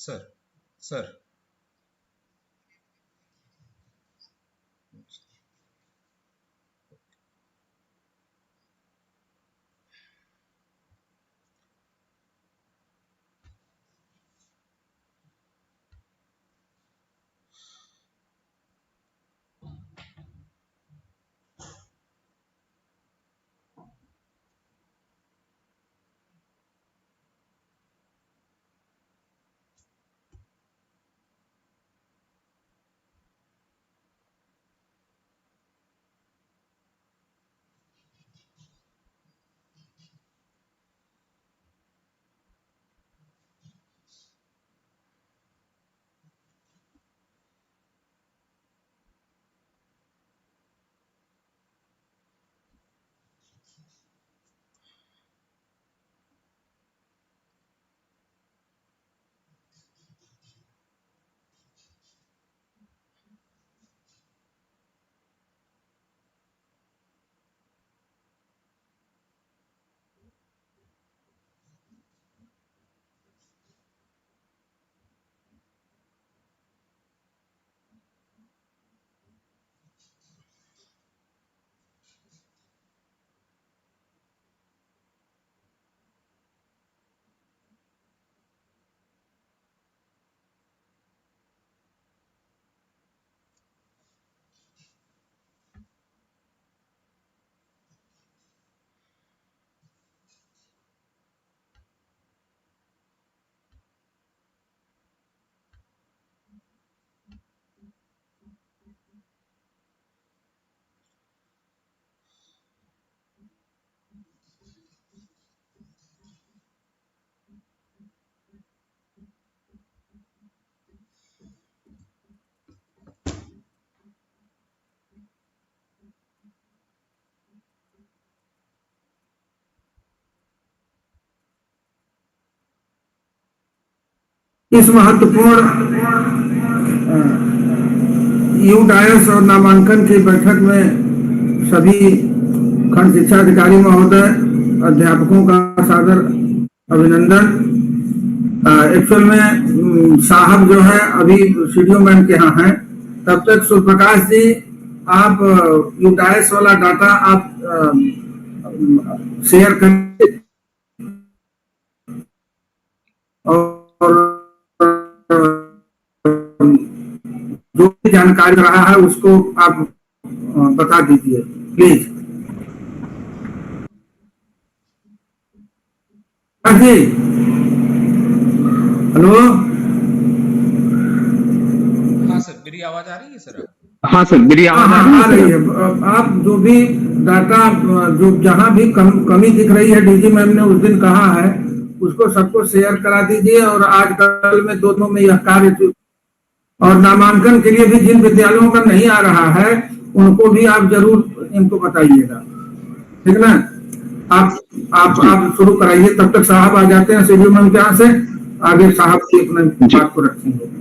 Sir sir इस महत्वपूर्ण UDISE और नामांकन की बैठक में सभी खंड शिक्षा अधिकारी महोदय, अध्यापकों का सादर अभिनंदन। एक्चुअल में साहब जो है अभी सीडीओ मैम के यहाँ हैं, तब तक सूर्यप्रकाश जी आप यूडायस वाला डाटा आप शेयर करें और जो भी जानकारी रहा है उसको आप बता दीजिए प्लीज। जी हेलो। हाँ सर, मेरी आवाज आ रही है सर? हाँ सर, मेरी आवाज आ रही है। आप जो भी डाटा जो जहां भी कमी दिख रही है, डीजी मैम ने उस दिन कहा है उसको सबको शेयर करा दीजिए। और आज कल में दोनों में यह कार्य, और नामांकन के लिए भी जिन विद्यालयों का नहीं आ रहा है उनको भी आप जरूर इनको बताइएगा, ठीक ना। आप शुरू कराइए, तब तक साहब आ जाते हैं सीडीओ मैम के यहाँ से, आगे साहब की अपने बात को रखेंगे।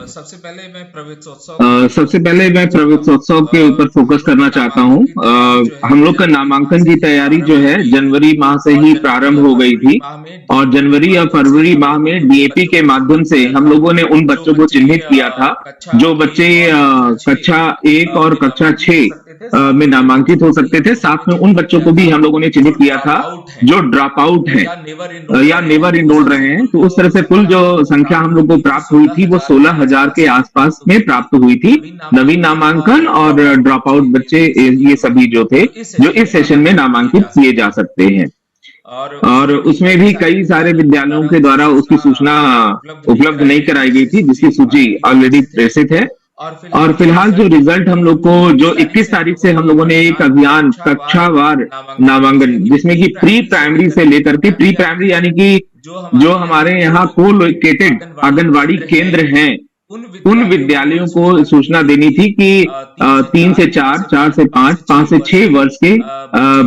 सबसे पहले मैं प्रवेशोत्सव के ऊपर फोकस करना चाहता हूँ। हम लोग का नामांकन की तैयारी जो है जनवरी माह से ही प्रारंभ हो गई थी, और जनवरी या फरवरी माह में डीएपी के माध्यम से हम लोगों ने उन बच्चों को चिन्हित किया था जो बच्चे कक्षा 1 और कक्षा 6 में नामांकित हो सकते थे। साथ में उन बच्चों को भी हम लोगों ने चिन्हित किया था जो ड्रॉप आउट है या नेवर इनरोल रहे हैं। तो उस तरह से कुल जो संख्या हम लोग को प्राप्त हुई थी वो 16,000 के आसपास में प्राप्त हुई थी। नवीन नामांकन और ड्रॉप आउट बच्चे ये सभी जो थे जो इस सेशन में नामांकित किए जा सकते हैं। और उसमें भी कई सारे विद्यालयों के द्वारा उसकी सूचना उपलब्ध नहीं कराई गई थी, जिसकी सूची ऑलरेडी प्रेषित है। और फिलहाल जो रिजल्ट हम लोग को जो 21 तारीख से हम लोगों ने एक अभियान कक्षावार नामांकन, जिसमें कि प्री प्राइमरी से लेकर के प्री प्राइमरी यानी कि जो हमारे यहाँ को लोकेटेड आंगनवाड़ी केंद्र हैं उन विद्यालयों को सूचना देनी थी कि 3 से 4, 4 से 5, 5 से 6 वर्ष के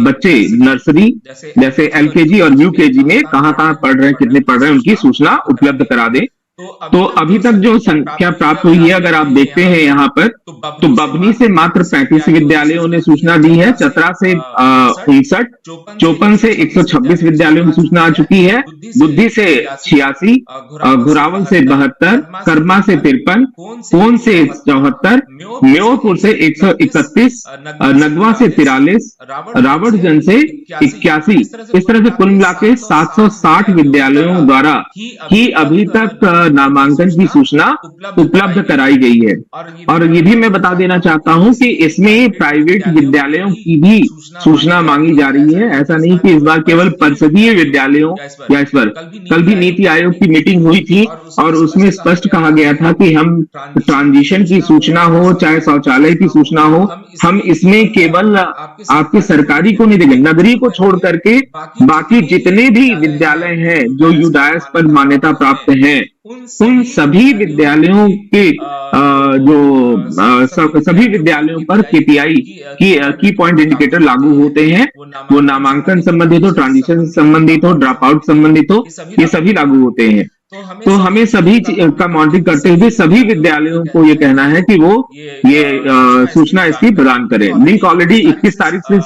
बच्चे नर्सरी जैसे एलकेजी और यूकेजी में कहाँ पढ़ रहे हैं, कितने पढ़ रहे हैं, उनकी सूचना उपलब्ध करा दें, तो अभी तक जो संख्या प्राप्त हुई है, अगर आप देखते हैं यहाँ पर, तो बभनी से मात्र 35 विद्यालयों ने सूचना दी है, चतरा से 59, चौपन से 126 विद्यालयों में सूचना आ चुकी है, बुद्धि से 86, घुरावल से 72, कर्मा से 53, कोन से 74, म्योरपुर से 131, नगवा से 43, रावटगंज से 81। इस तरह से कुल मिला के 760 विद्यालयों द्वारा ही अभी तक नामांकन की सूचना उपलब्ध कराई गई है। और ये भी मैं बता देना चाहता हूं कि इसमें प्राइवेट विद्यालयों की भी सूचना मांगी जा रही है। ऐसा नहीं कि इस बार केवल परिषदीय विद्यालयों या इस पर कल भी नीति आयोग की मीटिंग हुई थी और उसमें स्पष्ट कहा गया था कि हम ट्रांजिशन की सूचना हो चाहे शौचालय की सूचना हो, हम इसमें केवल आपके सरकारी को नहीं देंगे, नगरीय को छोड़ करके बाकी जितने भी विद्यालय हैं जो यूडायस पर मान्यता प्राप्त हैं, उन सभी विद्यालयों के सभी विद्यालयों पर केपीआई की पॉइंट इंडिकेटर लागू होते हैं। वो नामांकन संबंधित हो, ट्रांजिशन संबंधित हो, ड्रॉप आउट संबंधित हो, ये सभी लागू होते हैं। तो हमें सभी का मॉनिटरिंग करते हुए सभी विद्यालयों को ये कहना है कि वो ये सूचना इसकी प्रदान करें। लिंक ऑलरेडी 21 तारीख से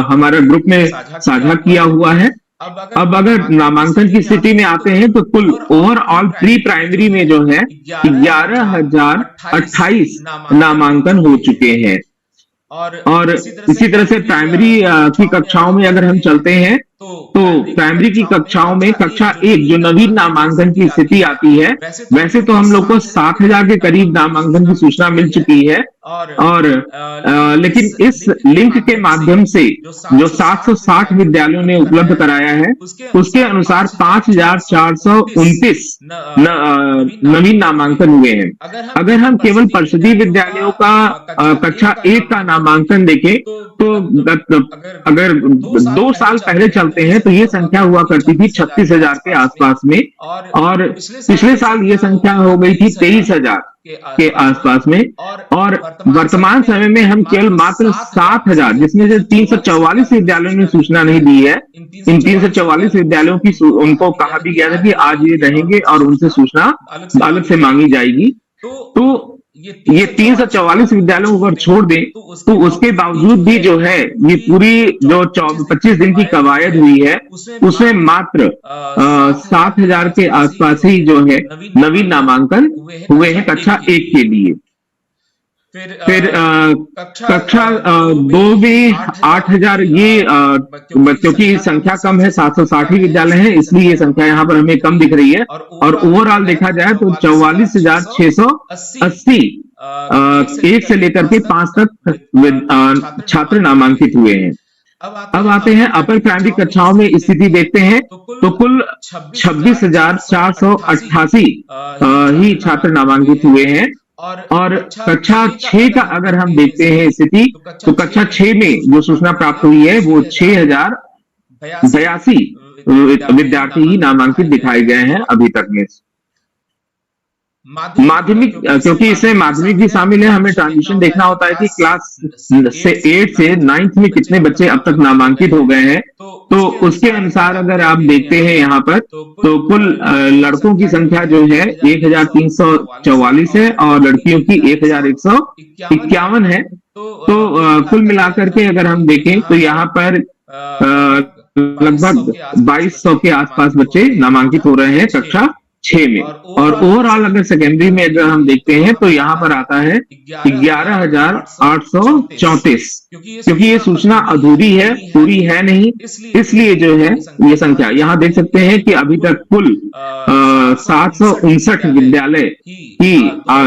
हमारा ग्रुप में साझा किया हुआ है। अब अगर नामांकन की स्थिति में आते हैं तो कुल ओवरऑल प्री प्राइमरी में जो है 11,028 नामांकन हो चुके हैं। और इसी तरह से प्राइमरी की कक्षाओं में अगर हम चलते हैं तो प्राइमरी की कक्षाओं में कक्षा 1 जो नवीन नामांकन की स्थिति आती है, वैसे तो हम लोग को 60,000 के करीब नामांकन की सूचना मिल चुकी है और लेकिन इस लिंक के माध्यम से जो 760 विद्यालयों ने उपलब्ध कराया है, उसके अनुसार 5,429 नवीन नामांकन हुए हैं। अगर हम केवल परिषदीय विद्यालयों का कक्षा 1 का नामांकन देखें तो अगर 2 साल पहले चलते हैं तो ये संख्या हुआ करती थी 36,000 के आसपास में और पिछले साल ये संख्या हो गई थी 23,000 के आसपास में। और वर्तमान समय में हम केवल मात्र 7,000, जिसमें से 344 विद्यालयों ने सूचना नहीं दी है, इन 344 विद्यालयों की उनको कहा भी गया था कि आज ये रहेंगे और उनसे सूचना अलग से मांगी जाएगी। तो ये 344 विद्यालयों को अगर छोड़ दें तो उसके बावजूद भी जो है ये पूरी जो 25 दिन की कवायद हुई है उसमें मात्र 7,000 के आसपास ही जो है नवीन नामांकन हुए हैं कक्षा 1 के लिए। फिर कक्षा 2 में 8,000, ये क्योंकि संख्या कम है, 760 ही विद्यालय है, इसलिए ये संख्या यहाँ पर हमें कम दिख रही है। और ओवरऑल देखा जाए तो 44,680 1 से लेकर के 5 तक छात्र नामांकित हुए हैं। अब आते हैं अपर प्राइमरी कक्षाओं में स्थिति देखते हैं तो कुल 26,488 ही छात्र नामांकित हुए हैं। और कक्षा 6 का अगर हम देखते हैं स्थिति तो कक्षा 6 में जो सूचना प्राप्त हुई है वो 6,082 विद्यार्थी ही नामांकित दिखाए गए हैं अभी तक में। माध्यमिक, क्योंकि इसमें माध्यमिक भी शामिल है, हमें ट्रांजिशन देखना होता है कि क्लास से 8 से 9th में कितने बच्चे अब तक नामांकित हो गए हैं। तो उसके अनुसार अगर आप देखते हैं यहाँ पर तो कुल लड़कों की संख्या जो है 1,344 है और लड़कियों की 1,151 है। तो कुल मिलाकर के अगर हम देखें तो यहाँ पर लगभग 2,200 के आसपास बच्चे नामांकित हो रहे हैं कक्षा 6 में। और ओवरऑल अगर सेकेंडरी में अगर हम देखते हैं तो यहाँ पर आता है 11,834, क्योंकि ये सूचना अधूरी है, पूरी है नहीं, इसलिए जो है ये संख्या यहाँ देख सकते हैं कि अभी तक कुल 759 विद्यालय की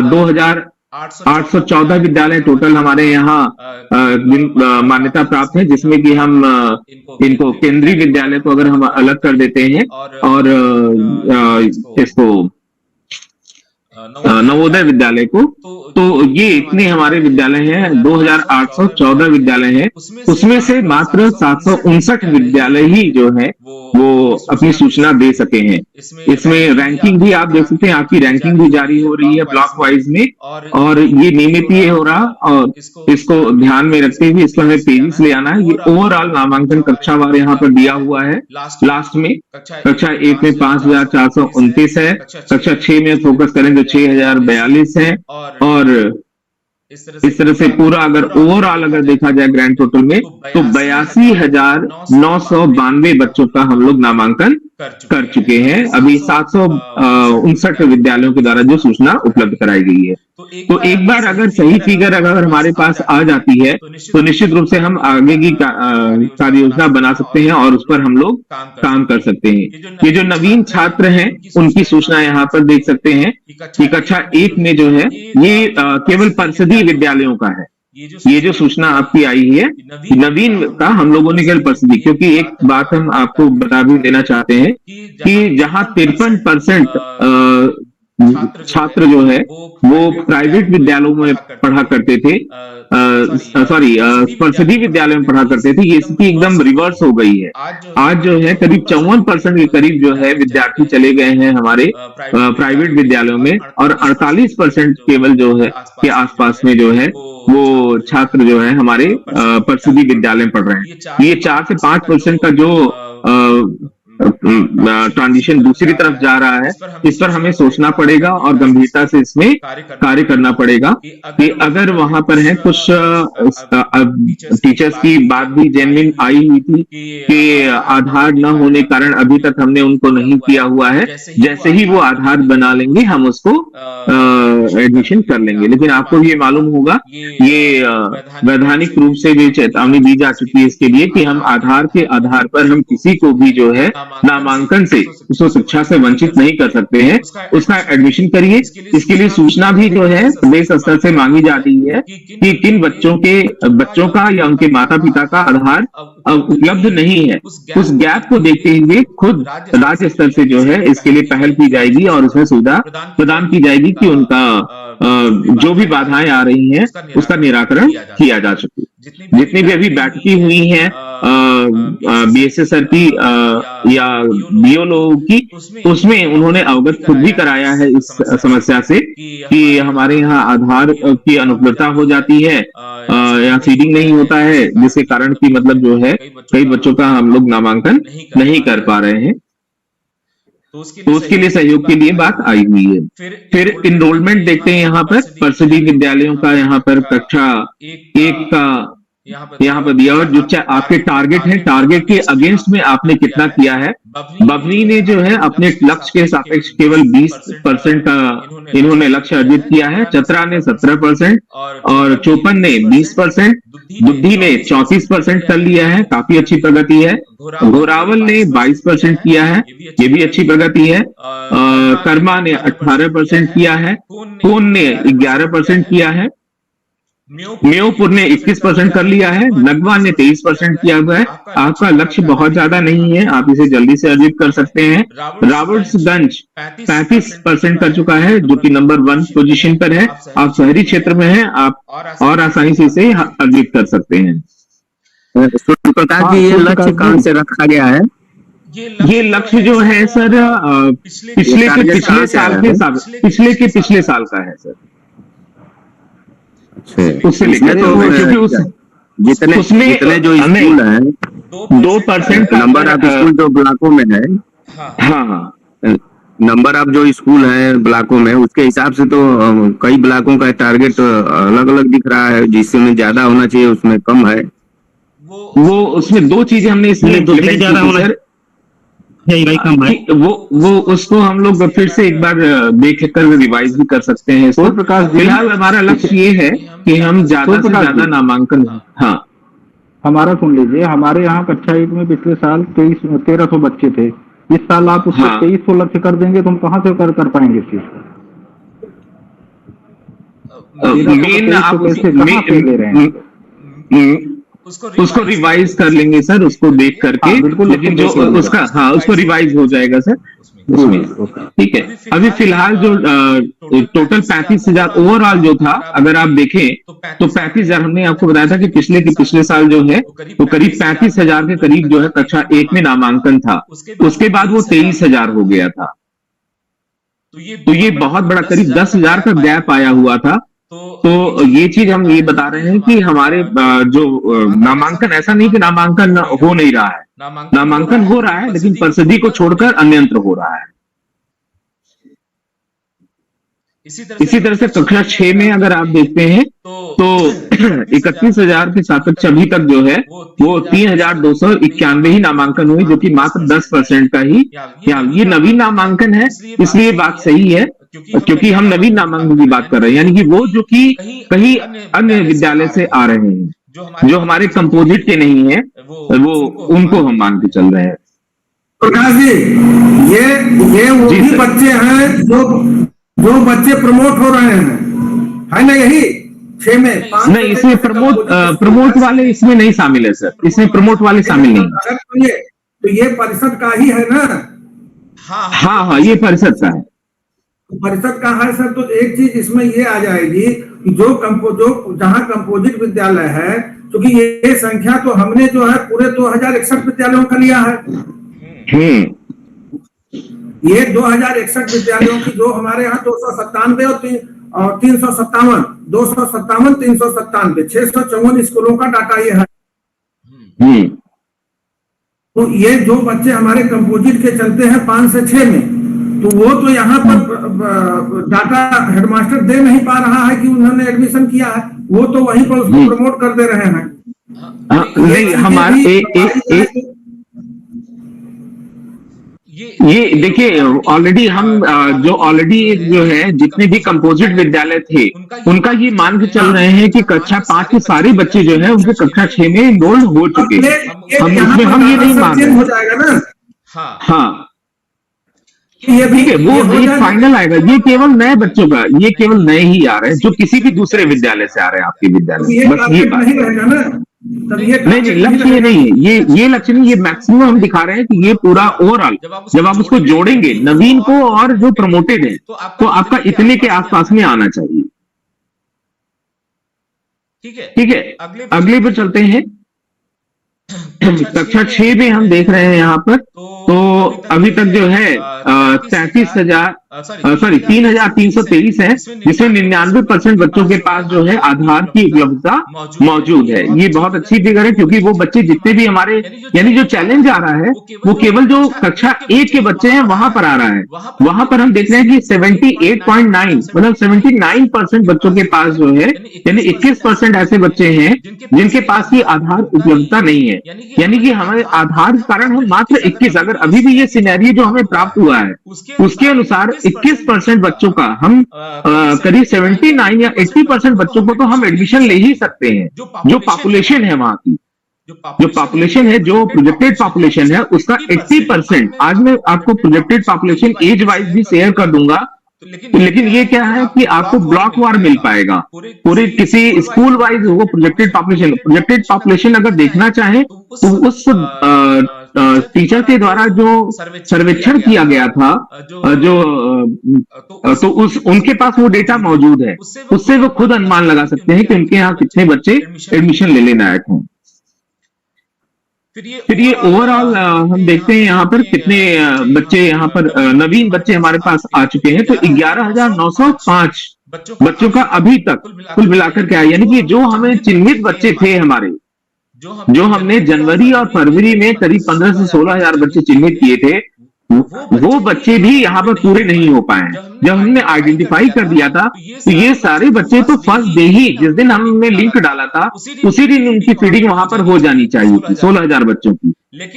2,814 विद्यालय टोटल हमारे यहाँ मान्यता प्राप्त है, जिसमें कि हम इनको केंद्रीय विद्यालय को अगर हम अलग कर देते हैं और इसको नवोदय विद्यालय को। तो ये इतने हमारे विद्यालय हैं, 2814 विद्यालय हैं, उसमें से मात्र 759 विद्यालय ही जो है वो अपनी सूचना दे सके हैं। इसमें रैंकिंग भी आप देख सकते हैं, आपकी रैंकिंग भी जारी हो रही है ब्लॉक वाइज में, और ये नियमित ही हो रहा, और इसको ध्यान में रखते हुए इसको हमें तेजी से ले आना है। ये ओवरऑल नामांकन कक्षावार यहाँ पर दिया हुआ है। लास्ट में कक्षा 1 में 5429 है, कक्षा 6 में फोकस करें तो 6042 है, और इस तरह से पूरा अगर ओवरऑल अगर देखा जाए ग्रैंड टोटल में तो 82,992 बच्चों का हम लोग नामांकन कर चुके हैं। अभी 759 विद्यालयों के द्वारा जो सूचना उपलब्ध कराई गई है। तो एक बार अगर सही फिगर अगर हमारे पास आ जाती है तो निश्चित रूप से हम आगे की कार्य योजना बना सकते हैं और उस पर हम लोग काम कर सकते हैं। ये जो नवीन छात्र हैं उनकी सूचना यहाँ पर देख सकते हैं कि कक्षा 1 में जो है ये केवल परिषदीय विद्यालयों का है। ये जो सूचना आपकी आई है नवीन का, हम लोगों ने केवल परिषदीय, क्योंकि एक बात हम आपको बता भी देना चाहते हैं कि जहां 53% छात्र जो है वो प्राइवेट विद्यालयों में पढ़ा करते थे, परिषदीय विद्यालय में पढ़ा करते थे, ये स्थिति एकदम रिवर्स हो गई है। आज जो है करीब 54% के करीब जो है विद्यार्थी चले गए हैं हमारे प्राइवेट विद्यालयों में, और 48% केवल जो है के आसपास में जो है वो छात्र जो है हमारे परिषदीय विद्यालय में पढ़ रहे हैं। ये 4 से 5% का जो ट्रांजिशन दूसरी तरफ जा रहा है, इस पर हमें सोचना पड़ेगा और गंभीरता से इसमें कार्य करना पड़ेगा कि अगर वहां पर है कुछ टीचर्स की बात भी जेन्युइन आई हुई थी कि आधार न होने कारण अभी तक हमने उनको नहीं किया हुआ है, जैसे ही वो आधार बना लेंगे हम उसको एडमिशन कर लेंगे। लेकिन आपको ये मालूम होगा ये वैधानिक रूप से भी चेतावनी दी जा चुकी है इसके लिए कि हम आधार के आधार पर हम किसी को भी जो है नामांकन से उसको शिक्षा से वंचित नहीं कर सकते हैं। उसका एडमिशन करिए। इसके लिए सूचना भी जो है प्रदेश स्तर से मांगी जाती है कि किन बच्चों का या उनके माता पिता का आधार उपलब्ध नहीं है। उस गैप को देखते हुए खुद राज्य स्तर से जो है इसके लिए पहल की जाएगी और उसमें सुविधा प्रदान की जाएगी कि उनका जो भी बाधाएं आ रही हैं उसका निराकरण किया जा सके। जितनी भी अभी बैठकें हुई हैं बीएसए सर की या बीओ लोगों की, उसमें उन्होंने अवगत खुद भी कराया है इस समस्या से कि हमारे यहाँ आधार की अनुपलब्धता हो जाती है या फीडिंग नहीं होता है, जिसके कारण की मतलब जो है कई बच्चों का हम लोग नामांकन नहीं कर पा रहे हैं। तो उसके लिए सहयोग के लिए बात आई हुई है। फिर इनरोलमेंट देखते हैं यहाँ पर परिषदीय विद्यालयों का, यहाँ पर कक्षा 1 का यहाँ पर दिया और जो आपके टारगेट है, टारगेट के अगेंस्ट में आपने कितना किया है। बभनी ने जो है अपने लक्ष्य के सापेक्ष केवल 20% का इन्होंने लक्ष्य अर्जित किया है। चतरा ने 17% और चौपन ने 20%, बुद्धि ने 34% कर लिया है, काफी अच्छी प्रगति है। घोरावल ने 22% किया है, ये भी अच्छी प्रगति है। कर्मा ने 18% किया है, खून ने 11% किया है, म्योपुर ने 21% कर लिया है, नगवा ने 23% किया हुआ है। आपका लक्ष्य बहुत ज्यादा नहीं है, आप इसे जल्दी से अर्जित कर सकते हैं। रावर्ट्सगंज 35% कर चुका है, जो कि नंबर 1 पोजीशन पर है। आप शहरी क्षेत्र में हैं, आप और आसानी से इसे अर्जित कर सकते हैं। प्रकाश जी, ये लक्ष्य कहाँ से रखा गया है? ये लक्ष्य जो है सर पिछले साल का है सर। उससे लेकर क्योंकि जितने जो स्कूल है 2% नंबर ऑफ स्कूल जो ब्लॉकों में है, हाँ नंबर ऑफ जो स्कूल है ब्लॉकों में, उसके हिसाब से तो कई ब्लॉकों का टारगेट अलग अलग दिख रहा है। जिसमें ज्यादा होना चाहिए उसमें कम है। वो उसमें 2 चीजें हमने इसलिए ज्यादा होना वो उसको हम लोग फिर से एक बार देख कर रिवाइज भी कर सकते हैं। फिलहाल हमारा लक्ष्य ये है कि हम ज्यादा से ज्यादा नामांकन, हाँ हमारा सुन लीजिए, हमारे यहाँ कक्षा 1 में पिछले साल 1300 बच्चे थे। इस साल आप उसको 2300 लक्ष्य कर देंगे तो हम कहाँ से कर पाएंगे इस चीज को? उसको रिवाइज कर लेंगे सर, उसको देख करके। लेकिन जो उसका उसको रिवाइज हो जाएगा सर। इसमें, ठीक है। अभी फिलहाल जो टोटल 35,000 ओवरऑल जो था, अगर आप देखें तो 35,000 हमने आपको बताया था कि पिछले साल जो है वो करीब 35,000 के करीब जो है कक्षा 1 में नामांकन था। उसके बाद वो 23,000 हो गया था। तो ये बहुत बड़ा करीब 10,000 का गैप आया हुआ था। तो ये चीज हम ये बता रहे हैं कि हमारे जो नामांकन, ऐसा नहीं कि नामांकन हो नहीं रहा है, नामांकन हो रहा है, लेकिन परिषदी को छोड़कर अन्यंत्र हो रहा है। इसी तरह से कक्षा 6 में अगर आप देखते हैं तो 31,000 के सापेक्ष अभी तक जो है वो 3,291 ही नामांकन हुए, जो कि मात्र 10% का ही, ये नवीन नामांकन है। इसलिए बात सही है, क्योंकि हम नवीन नामांकन की बात कर रहे हैं, यानी कि वो जो कि कहीं अन्य विद्यालय से आ रहे हैं, जो हमारे कंपोजिट के नहीं है, वो उनको हम मान के चल रहे हैं। प्रकाश जी, ये वो भी बच्चे हैं जो बच्चे प्रमोट हो रहे हैं, है ना? यही 6 में 5 नहीं, इसमें प्रमोट वाले इसमें नहीं शामिल है सर, इसमें प्रमोट वाले शामिल नहीं। तो ये परिषद का ही है ना? हाँ, ये परिषद का है, परिषद का है सर। तो एक चीज इसमें ये आ जाएगी कि जो जहाँ कंपोजिट विद्यालय है, क्योंकि ये संख्या तो हमने जो है पूरे 2061 विद्यालयों का लिया है। ये 2061 विद्यालयों की जो हमारे यहाँ 297 और 357, 257, 397, 654 स्कूलों का डाटा ये है। तो ये जो बच्चे हमारे कंपोजिट के चलते हैं 5 से 6 में, तो वो तो यहाँ पर डाटा हेडमास्टर दे नहीं पा रहा है कि उन्होंने एडमिशन किया है, वो तो वहीं पर उसको प्रमोट कर दे रहे हैं। नहीं, हमारे ये देखिए, ऑलरेडी हम जो है जितने भी कंपोजिट विद्यालय थे, उनका ये मान के चल रहे हैं कि कक्षा 5 के सारे बच्चे जो है उनके कक्षा 6 में एनरोल्ड हो चुके हैं। हम ये नहीं मान रहे। हो जाएगा ना? हाँ, ठीक है, वो एक फाइनल आएगा। ये केवल नए बच्चों का, ये केवल नए ही आ रहे हैं जो किसी भी दूसरे विद्यालय से आ रहे हैं आपके विद्यालय, बस ये बात है। नहीं, लक्ष्य ये नहीं है, ये लक्ष्य नहीं, ये मैक्सिमम हम दिखा रहे हैं कि ये पूरा ओवरऑल जब आप उसको जोड़ेंगे नवीन को और जो प्रमोटेड है, तो आपका इतने के आसपास में आना चाहिए। ठीक है, अगले पर चलते हैं। कक्षा 6 में हम देख रहे हैं यहाँ पर, तो अभी तक जो है 3,323 है, जिसमें 99% बच्चों के पास जो है आधार की उपलब्धता मौजूद है। ये बहुत अच्छी फिगर है, क्योंकि वो बच्चे जितने भी हमारे, यानी जो चैलेंज आ रहा है वो केवल जो कक्षा 1 के बच्चे हैं वहां पर आ रहा है। वहां पर हम देख रहे हैं कि 78.9 मतलब 79% बच्चों के पास जो है, यानी 21% ऐसे बच्चे हैं जिनके पास ये आधार उपलब्धता नहीं है। यानी कि हमारे आधार के कारण हम मात्र 21, अगर अभी भी ये सिनेरियो जो हमें प्राप्त हुआ है उसके अनुसार 21% बच्चों का हम करीब 79 या 80% बच्चों को तो हम एडमिशन ले ही सकते हैं। जो पॉपुलेशन है वहां की, जो पॉपुलेशन है, जो प्रोजेक्टेड पॉपुलेशन है, उसका 80%, आज मैं आपको प्रोजेक्टेड पॉपुलेशन एज वाइज भी शेयर कर दूंगा। लेकिन ये क्या है कि आपको ब्लॉक वार मिल पाएगा, पूरे किसी स्कूल वाइज वो प्रोजेक्टेड पॉपुलेशन अगर देखना चाहे तो उस टीचर के द्वारा जो सर्वेक्षण किया गया था, तो उनके पास वो डेटा मौजूद है, उससे वो खुद अनुमान लगा सकते हैं कि उनके यहाँ कितने बच्चे एडमिशन ले लेना है। फिर ये ओवरऑल हम देखते हैं यहाँ पर कितने बच्चे यहाँ पर नवीन बच्चे हमारे पास आ चुके हैं। तो 11,905 बच्चों का अभी तक कुल मिलाकर क्या है, यानी कि जो हमें चिन्हित बच्चे थे हमारे, जो हमने जनवरी और फरवरी में करीब 15 से 16,000 बच्चे चिन्हित किए थे, वो बच्चे भी यहाँ पर पूरे नहीं हो पाए। जब हमने आइडेंटिफाई कर दिया था तो ये सारे बच्चे तो फर्स्ट डे ही, जिस दिन हमने लिंक डाला था उसी दिन उनकी फीडिंग वहां पर हो जानी चाहिए थी, 16,000 बच्चों की।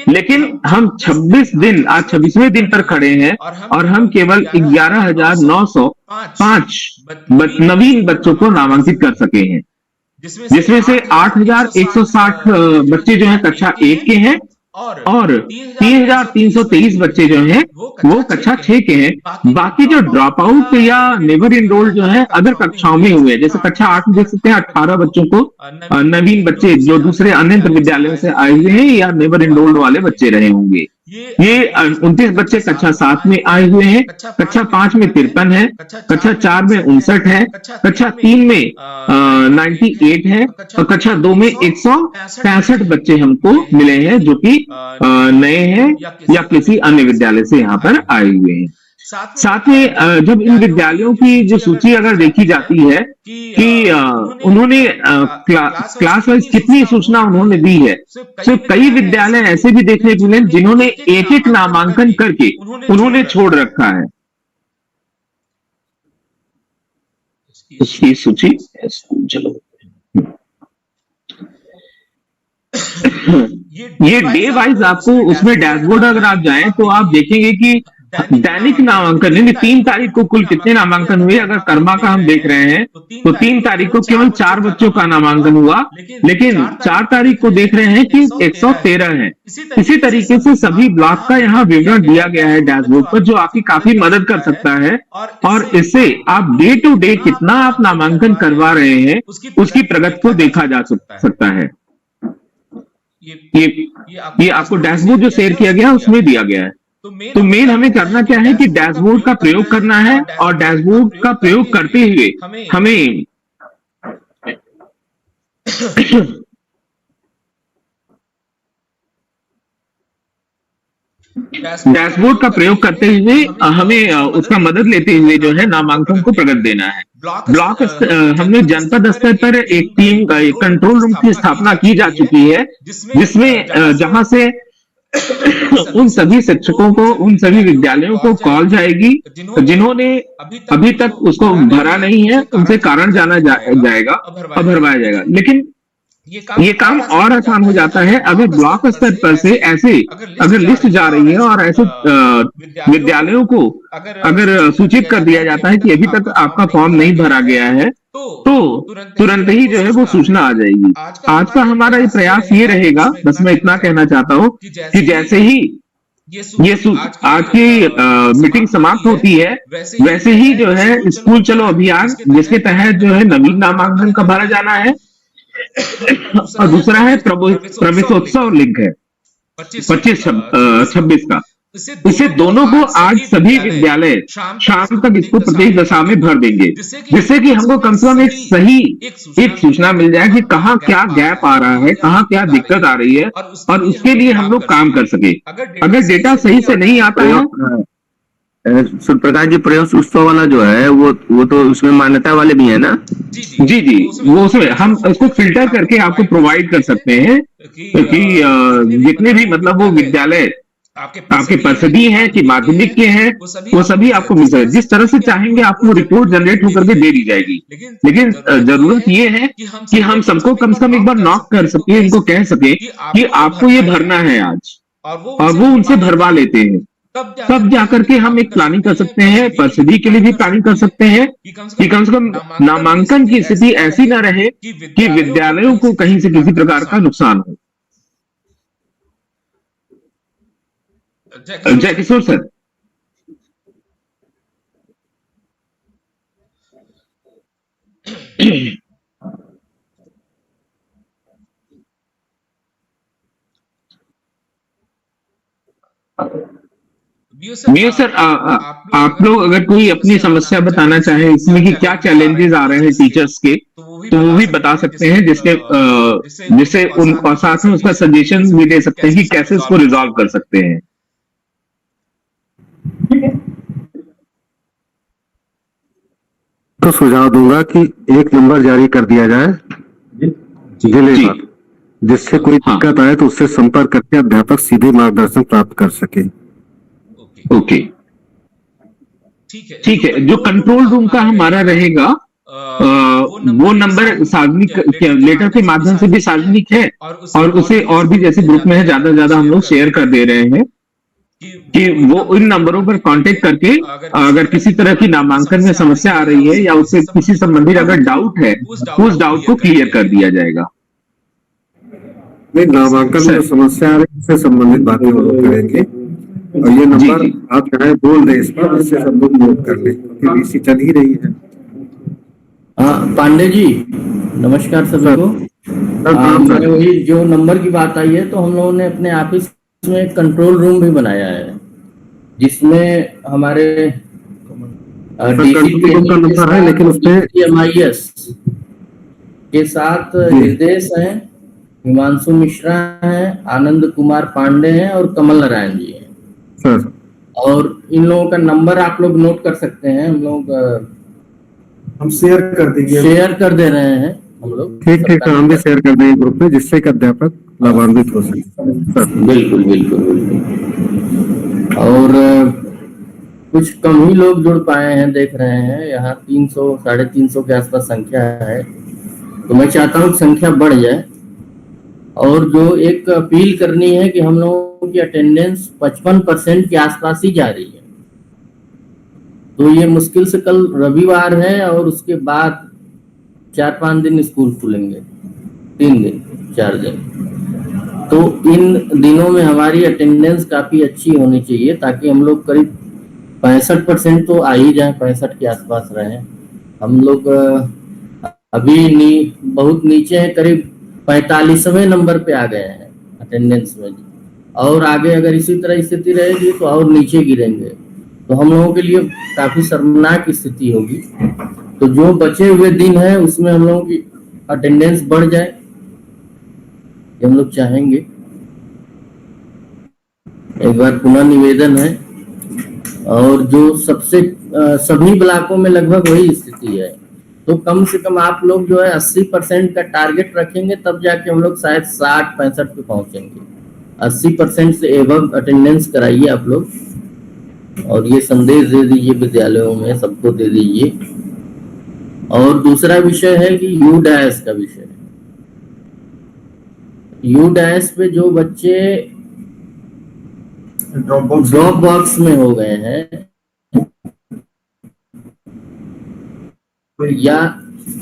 लेकिन हम 26 दिन, आज 26वें दिन पर खड़े हैं और हम केवल 11,905 नवीन बच्चों को नामांकित कर सके हैं, जिसमें से 8,160 बच्चे जो हैं कक्षा 1 के हैं और 3,323 बच्चे जो हैं वो कक्षा 6 के हैं। बाकी जो ड्रॉप आउट या नेवर इनरोल्ड जो है अदर कक्षाओं में हुए, जैसे कक्षा 8 में देख सकते हैं 18 बच्चों को नवीन बच्चे जो दूसरे अन्य विद्यालयों से आए हुए हैं या नेवर इनरोल्ड वाले बच्चे रहे होंगे। ये 29 बच्चे कक्षा 7 में आए हुए हैं, कक्षा 5 में 53 है, कक्षा 4 में 59 है, कक्षा 3 में 98 है और कक्षा 2 में 165 बच्चे हमको मिले हैं जो कि नए हैं या किसी अन्य विद्यालय से यहाँ पर आए हुए हैं। साथ में जब इन विद्यालयों की जो सूची अगर देखी जाती है कि उन्होंने क्लास वाइज कितनी सूचना उन्होंने दी है, तो कई विद्यालय ऐसे भी देखने को मिले जिन्होंने एक एक नामांकन करके उन्होंने छोड़ रखा है। इसकी सूची चलो ये डे वाइज आपको उसमें डैशबोर्ड अगर आप जाएं तो आप देखेंगे कि दैनिक नामांकन यानी 3 तारीख को कुल कितने नामांकन हुए। अगर कर्मा का हम देख रहे हैं तो 3 तारीख को केवल 4 बच्चों का नामांकन हुआ, लेकिन 4 तारीख को देख रहे हैं कि 113 है। इसी तरीके से सभी ब्लॉक का यहाँ विवरण दिया गया है डैशबोर्ड पर, जो आपकी काफी मदद कर सकता है और इससे आप डे टू डे कितना आप नामांकन करवा रहे हैं उसकी प्रगति को देखा जा सकता है। ये आपको डैशबोर्ड जो शेयर किया गया उसमें दिया गया है। तो मेन हमें करना क्या है कि डैशबोर्ड का प्रयोग करना है और डैशबोर्ड का प्रयोग करते हुए हमें डैशबोर्ड का प्रयोग करते हुए हमें उसका मदद लेते हुए जो है नामांकन को प्रगति देना है। ब्लॉक हमने जनपद स्तर पर एक टीम कंट्रोल रूम की स्थापना की जा चुकी है, जिसमें जहां से उन सभी शिक्षकों को, उन सभी विद्यालयों को कॉल जाएगी जिन्होंने अभी तक उसको भरा नहीं है, उनसे कारण जाना जाएगा और भरवाया जाएगा। लेकिन ये काम और आसान हो जाता है अगर ब्लॉक स्तर पर से ऐसे अगर लिस्ट जा रही है और ऐसे विद्यालयों को अगर सूचित कर दिया जाता है कि अभी तक आपका फॉर्म नहीं भरा गया है तो तुरंत ही जो है वो सूचना आ जाएगी। आज का हमारा ये प्रयास ये रहेगा, बस मैं इतना कहना चाहता हूँ कि जैसे ही आज की मीटिंग समाप्त होती है वैसे ही जो है स्कूल चलो अभियान, जिसके तहत जो है नवीन नामांकन का भरा जाना है और दूसरा है प्रवेशोत्सव लिंक है 25-26 का। इसे दोनों को आज सभी विद्यालय शाम तक इसको प्रत्येक दशा में भर देंगे, जिससे कि हमको कम से कम एक सूचना मिल जाए कि कहाँ क्या गैप आ रहा है, कहाँ क्या दिक्कत आ रही है और उसके लिए हम लोग काम कर सके। अगर डेटा सही से नहीं आता है, सूर्य प्रकाश जी, प्रवेश उत्सव वाला जो है वो तो उसमें मान्यता वाले भी है ना? जी, वो उसमें हम उसको फिल्टर करके आपको प्रोवाइड कर सकते हैं क्योंकि जितने भी मतलब वो विद्यालय आपके परिषदी हैं कि माध्यमिक के हैं वो सभी आपको मिल सकते, जिस तरह से चाहेंगे आपको रिपोर्ट जनरेट होकर के दे दी जाएगी। लेकिन जरूरत ये है कि हम सबको कम से कम एक बार नॉक कर सके, इनको कह सके कि आपको ये भरना है आज, और वो उनसे भरवा लेते हैं। तब जाकर के हम एक प्लानिंग कर सकते हैं, परिषदी के लिए भी प्लानिंग कर सकते हैं कि कम से कम नामांकन की स्थिति ऐसी ना रहे कि विद्यालयों को कहीं से किसी प्रकार का नुकसान हो। जय किशोर सर। मियो सर, आप लोग अगर कोई अपनी समस्या बताना चाहें इसमें कि क्या चैलेंजेस आ रहे हैं टीचर्स के, तो वो भी बता सकते हैं, जिससे उन और साथ में उसका सजेशन भी दे सकते हैं कि कैसे इसको रिजॉल्व कर सकते हैं। तो सुझाव दूंगा कि एक नंबर जारी कर दिया जाए जिले का, जिससे कोई दिक्कत आए तो उससे संपर्क करके अध्यापक सीधे मार्गदर्शन प्राप्त कर सके। ओके, ठीक है। जो कंट्रोल रूम का हमारा रहेगा वो नंबर सार्वजनिक लेटर के माध्यम से भी सार्वजनिक है और उसे और भी जैसे ग्रुप में है ज्यादा से ज्यादा हम लोग शेयर कर दे रहे हैं कि वो इन नंबरों पर कांटेक्ट करके अगर किसी तरह की नामांकन में समस्या आ रही है या उससे किसी संबंधित अगर डाउट है उस डाउट को क्लियर कर दिया जाएगा। नहीं, नामांकन में समस्या आ रही है उससे संबंधित बातें हम लोग करेंगे और ये नंबर आप चाहे बोल दें इस पर, इससे सब लोग नोट कर लें क्योंकि बीसी चल ही रही है। पांडे जी नमस्कार सभी को। वही जो नंबर की बात आई है तो हम लोगों ने अपने ऑफिस में एक कंट्रोल रूम भी बनाया है जिसमें हमारे कंट्रोल रूम का नंबर है, लेकिन उसपे MIS के साथ निर्देश हैं, हिमांशु मिश्रा हैं, आनंद कुमार पांडे हैं और कमल नारायण जी हैं सर। और इन लोगों का नंबर आप लोग नोट कर सकते हैं। हम लोग हम शेयर कर देंगे, शेयर कर दे रहे हैं हम लोग। ठीक, हम भी शेयर कर देंगे ग्रुप में, जिससे कि अध्यापक लाभान्वित हो सके। बिल्कुल बिल्कुल बिल्कुल। और कुछ कम ही लोग जुड़ पाए हैं, देख रहे हैं यहाँ 300 350 के आसपास संख्या है। तो मैं चाहता हूँ संख्या बढ़ जाए। और जो एक अपील करनी है कि हम लोगों की अटेंडेंस 55% के आसपास ही जा रही है। तो ये मुश्किल से कल रविवार है और उसके बाद 4-5 दिन स्कूल खुलेंगे, 3 दिन 4 दिन। तो इन दिनों में हमारी अटेंडेंस काफी अच्छी होनी चाहिए ताकि हम लोग करीब 65% तो आ ही जाए, 65 के आसपास रहे। हम लोग अभी बहुत नीचे हैं, करीब 45वें नंबर पे आ गए हैं अटेंडेंस में। और आगे अगर इसी तरह स्थिति रहेगी तो और नीचे गिरेंगे, तो हम लोगों के लिए काफी शर्मनाक स्थिति होगी। तो जो बचे हुए दिन है उसमें हम लोगों की अटेंडेंस बढ़ जाए, ये हम लोग चाहेंगे। एक बार पुनः निवेदन है। और जो सभी ब्लॉकों में लगभग वही स्थिति है, तो कम से कम आप लोग जो है 80% का टारगेट रखेंगे, तब जाके हम लोग शायद 60-65 पे पहुंचेंगे। 80% से एबव अटेंडेंस कराइए आप लोग, और ये संदेश दे दीजिए विद्यालयों में, सबको दे दीजिए। और दूसरा विषय है कि यूडैश का विषय। यूडैश पे जो बच्चे ड्रॉप बॉक्स में हो गए हैं या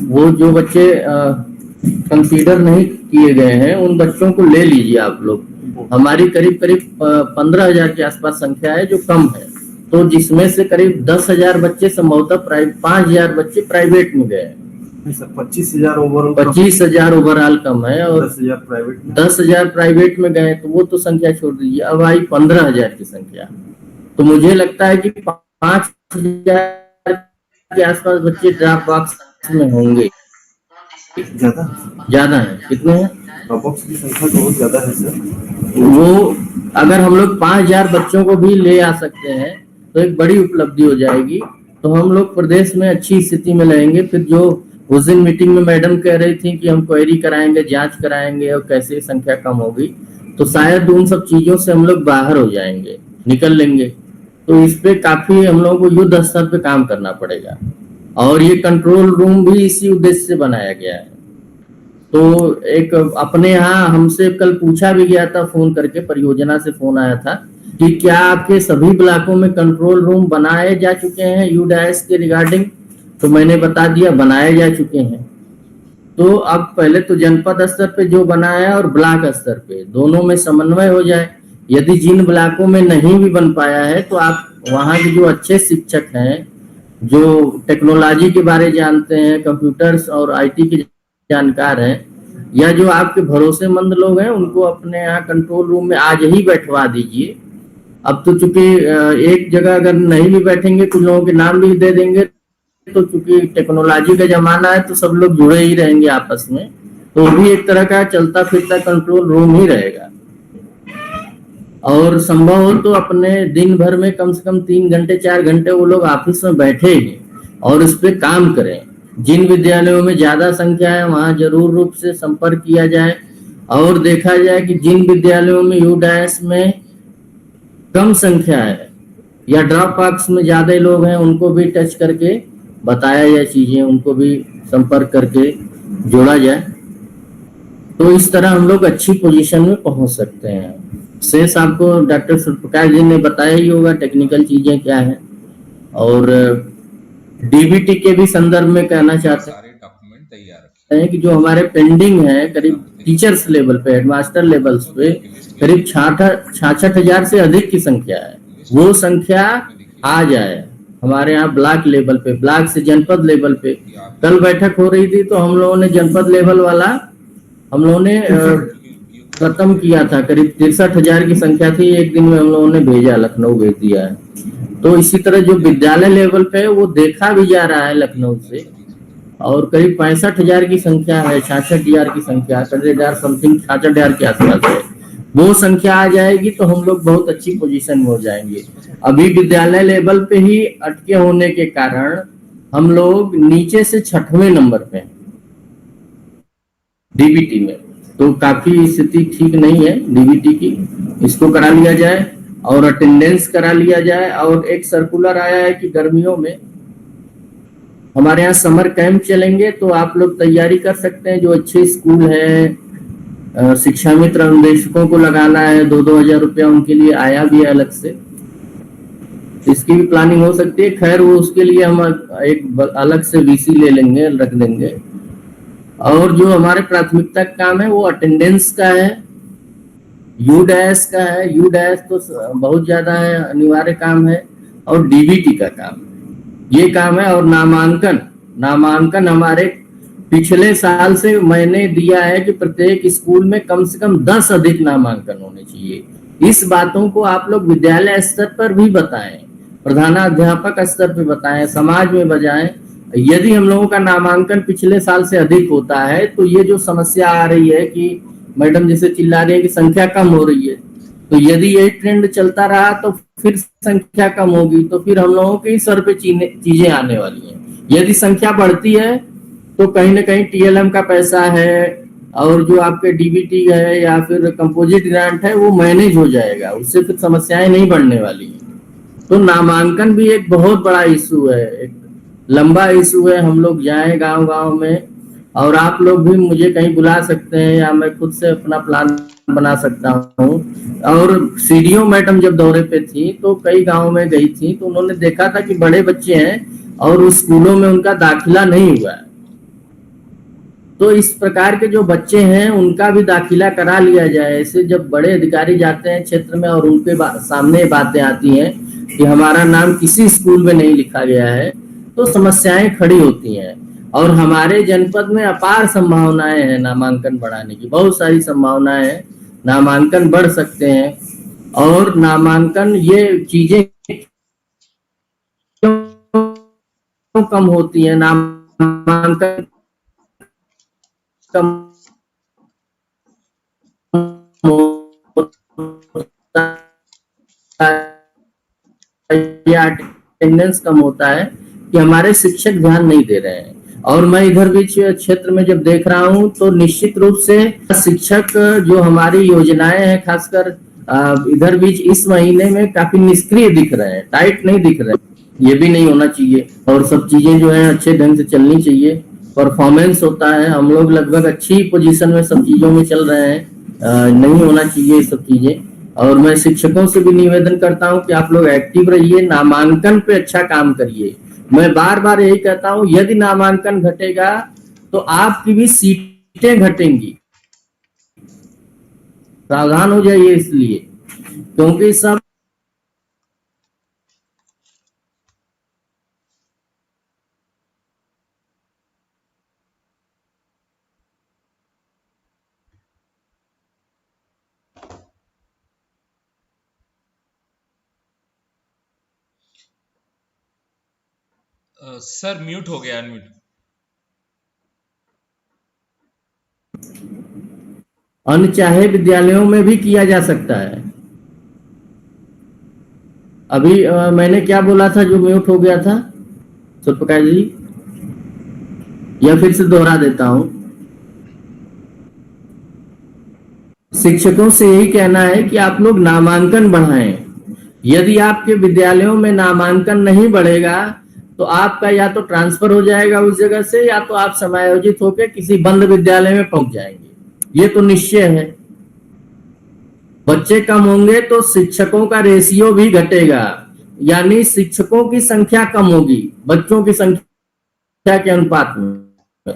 वो जो बच्चे कंसीडर नहीं किए गए हैं, उन बच्चों को ले लीजिए आप लोग। हमारी करीब 15,000 के आसपास संख्या है जो कम है, तो जिसमें से करीब 10,000 बच्चे संभवतः 5,000 बच्चे प्राइवेट में गए। 25,000 ओवरऑल कम है और 10,000 प्राइवेट में गए, तो वो तो संख्या छोड़ दीजिए। अब आई 15,000 की संख्या, तो मुझे लगता है कि 5,000 के आसपास बच्चे ड्रॉप बॉक्स में होंगे। ज्यादा है, कितने हैं? ड्रॉप बॉक्स की संख्या बहुत ज्यादा है सर। वो अगर हम लोग 5,000 बच्चों को भी ले आ सकते हैं तो एक बड़ी उपलब्धि हो जाएगी। तो हम लोग प्रदेश में अच्छी स्थिति में रहेंगे। फिर जो उस दिन मीटिंग में मैडम कह रही थी कि हम क्वेरी कराएंगे, जांच कराएंगे और कैसे संख्या कम होगी, तो शायद उन सब चीजों से हम लोग बाहर हो जाएंगे, निकल लेंगे। तो इस पे काफी हम लोगों को युद्ध स्तर पे काम करना पड़ेगा। और ये कंट्रोल रूम भी इसी उद्देश्य से बनाया गया है। तो एक अपने यहाँ हमसे कल पूछा भी गया था फोन करके, परियोजना से फोन आया था कि क्या आपके सभी ब्लॉकों में कंट्रोल रूम बनाए जा चुके हैं यूडैश के रिगार्डिंग। तो मैंने बता दिया बनाए जा चुके हैं। तो अब पहले तो जनपद स्तर पे जो बनाया और ब्लॉक स्तर पे दोनों में समन्वय हो जाए। यदि जिन ब्लॉकों में नहीं भी बन पाया है तो आप वहाँ के जो अच्छे शिक्षक हैं, जो टेक्नोलॉजी के बारे जानते हैं, कंप्यूटर्स और IT के जानकार हैं, या जो आपके भरोसेमंद लोग हैं, उनको अपने यहाँ कंट्रोल रूम में आज ही बैठवा दीजिए। अब तो चूंकि एक जगह अगर नहीं भी बैठेंगे, कुछ लोगों के नाम भी दे देंगे, तो चूंकि टेक्नोलॉजी का जमाना है तो सब लोग जुड़े ही रहेंगे आपस में, तो भी एक तरह का चलता फिरता कंट्रोल रूम ही रहेगा। और संभव हो तो अपने दिन भर में कम से कम 3 घंटे 4 घंटे वो लोग ऑफिस में बैठे ही और इस पे काम करें। जिन विद्यालयों में ज्यादा संख्या है वहां जरूर रूप से संपर्क किया जाए और देखा जाए कि जिन विद्यालयों में यूडैश में कम संख्या है या ड्रॉप बॉक्स में ज्यादा लोग हैं, उनको भी टच करके बताया जाए चीजें, उनको भी संपर्क करके जोड़ा जाए। तो इस तरह हम लोग अच्छी पोजीशन में पहुंच सकते हैं। शेष आपको डॉक्टर सूर्यप्रकाश जी ने बताया ही होगा टेक्निकल चीजें क्या है। और DBT के भी संदर्भ में कहना चाहते सारे डॉक्यूमेंट तैयार हैं कि जो हमारे पेंडिंग है करीब टीचर्स लेवल पे, हेडमास्टर लेवल्स पे करीब 66,000 से अधिक की संख्या है, वो संख्या आ जाए हमारे यहाँ ब्लॉक लेवल पे, ब्लॉक से जनपद लेवल पे। कल बैठक हो रही थी तो हम लोगों ने जनपद लेवल वाला हम लोगों ने खत्म किया था, करीब 63,000 की संख्या थी, एक दिन में हम लोगों ने भेजा, लखनऊ भेज दिया है। तो इसी तरह जो विद्यालय लेवल पे है वो देखा भी जा रहा है लखनऊ से, और करीब 65,000 की संख्या है, 66,000 की संख्या, 65,000 समथिंग, 66,000 के आसपास है। वो संख्या आ जाएगी तो हम लोग बहुत अच्छी पोजीशन में हो जाएंगे। अभी विद्यालय लेवल पे ही अटके होने के कारण हम लोग नीचे से 6वें नंबर पे डीबीटी में, तो काफी स्थिति ठीक नहीं है डीबीटी की। इसको करा लिया जाए और अटेंडेंस करा लिया जाए। और एक सर्कुलर आया है कि गर्मियों में हमारे यहाँ समर कैंप चलेंगे, तो आप लोग तैयारी कर सकते हैं। जो अच्छे स्कूल हैं, शिक्षा मित्र अन्वेषकों को लगाना है, 2-2 हजार रुपया उनके लिए आया भी है अलग से, इसकी भी प्लानिंग हो सकती है। खैर वो उसके लिए हम एक अलग से वीसी ले लेंगे, रख देंगे। और जो हमारे प्राथमिकता का काम है वो अटेंडेंस का है, यूडैश का है। यूडैश तो बहुत ज्यादा है, अनिवार्य काम है। और डीबीटी का काम, ये काम है। और नामांकन हमारे पिछले साल से मैंने दिया है कि प्रत्येक स्कूल में कम से कम 10 अधिक नामांकन होने चाहिए। इस बातों को आप लोग विद्यालय स्तर पर भी बताएं, प्रधानाध्यापक स्तर पर बताएं, समाज में बजाएं। यदि हम लोगों का नामांकन पिछले साल से अधिक होता है तो ये जो समस्या आ रही है कि मैडम जैसे चिल्ला रही है कि संख्या कम हो रही है, तो यदि यही ट्रेंड चलता रहा तो फिर संख्या कम होगी, तो फिर हम लोगों के सर पे चीजें आने वाली हैं। यदि संख्या बढ़ती है तो कहीं ना कहीं टीएलएम का पैसा है और जो आपके डीबीटी है या फिर कंपोजिट ग्रांट है वो मैनेज हो जाएगा, उससे फिर समस्याएं नहीं बढ़ने वाली है। तो नामांकन भी एक बहुत बड़ा इशू है, एक लंबा इशू है। हम लोग जाएं गांव-गांव में, और आप लोग भी मुझे कहीं बुला सकते हैं या मैं खुद से अपना प्लान बना सकता हूँ। और सीडीओ मैडम जब दौरे पे थी तो कई गांव में गई थी, तो उन्होंने देखा था कि बड़े बच्चे हैं और उस स्कूलों में उनका दाखिला नहीं हुआ है। तो इस प्रकार के जो बच्चे हैं उनका भी दाखिला करा लिया जाए। ऐसे जब बड़े अधिकारी जाते हैं क्षेत्र में और उनके सामने बातें आती हैं कि हमारा नाम किसी स्कूल में नहीं लिखा गया है, तो समस्याएं खड़ी होती हैं। और हमारे जनपद में अपार संभावनाएं हैं नामांकन बढ़ाने की, बहुत सारी संभावनाएं हैं, नामांकन बढ़ सकते हैं। और नामांकन ये चीजें क्यों कम होती है, नामांकन कम या अटेंडेंस कम होता है कि हमारे शिक्षक ध्यान नहीं दे रहे हैं। और मैं इधर बीच क्षेत्र में जब देख रहा हूं तो निश्चित रूप से शिक्षक जो हमारी योजनाएं हैं, खासकर इधर बीच इस महीने में काफी निष्क्रिय दिख रहे हैं, टाइट नहीं दिख रहे हैं। ये भी नहीं होना चाहिए और सब चीजें जो है अच्छे ढंग से चलनी चाहिए। परफॉर्मेंस होता है, हम लोग लगभग अच्छी पोजीशन में सब चीजों में चल रहे हैं, नहीं होना चाहिए सब चीजें। और मैं शिक्षकों से भी निवेदन करता हूं कि आप लोग एक्टिव रहिए, नामांकन पे अच्छा काम करिए। मैं बार बार यही कहता हूं, यदि नामांकन घटेगा तो आपकी भी सीटें घटेंगी, सावधान हो जाइए। इसलिए क्योंकि सब सर म्यूट हो गया, अनम्यूट। अनचाहे विद्यालयों में भी किया जा सकता है। अभी मैंने क्या बोला था जो म्यूट हो गया था सुप्रकाश जी, या फिर से दोहरा देता हूं। शिक्षकों से यही कहना है कि आप लोग नामांकन बढ़ाएं। यदि आपके विद्यालयों में नामांकन नहीं बढ़ेगा तो आपका या तो ट्रांसफर हो जाएगा उस जगह से, या तो आप समायोजित होकर किसी बंद विद्यालय में पहुंच जाएंगे। ये तो निश्चय है। बच्चे कम होंगे तो शिक्षकों का रेशियो भी घटेगा, यानी शिक्षकों की संख्या कम होगी बच्चों की संख्या के अनुपात में।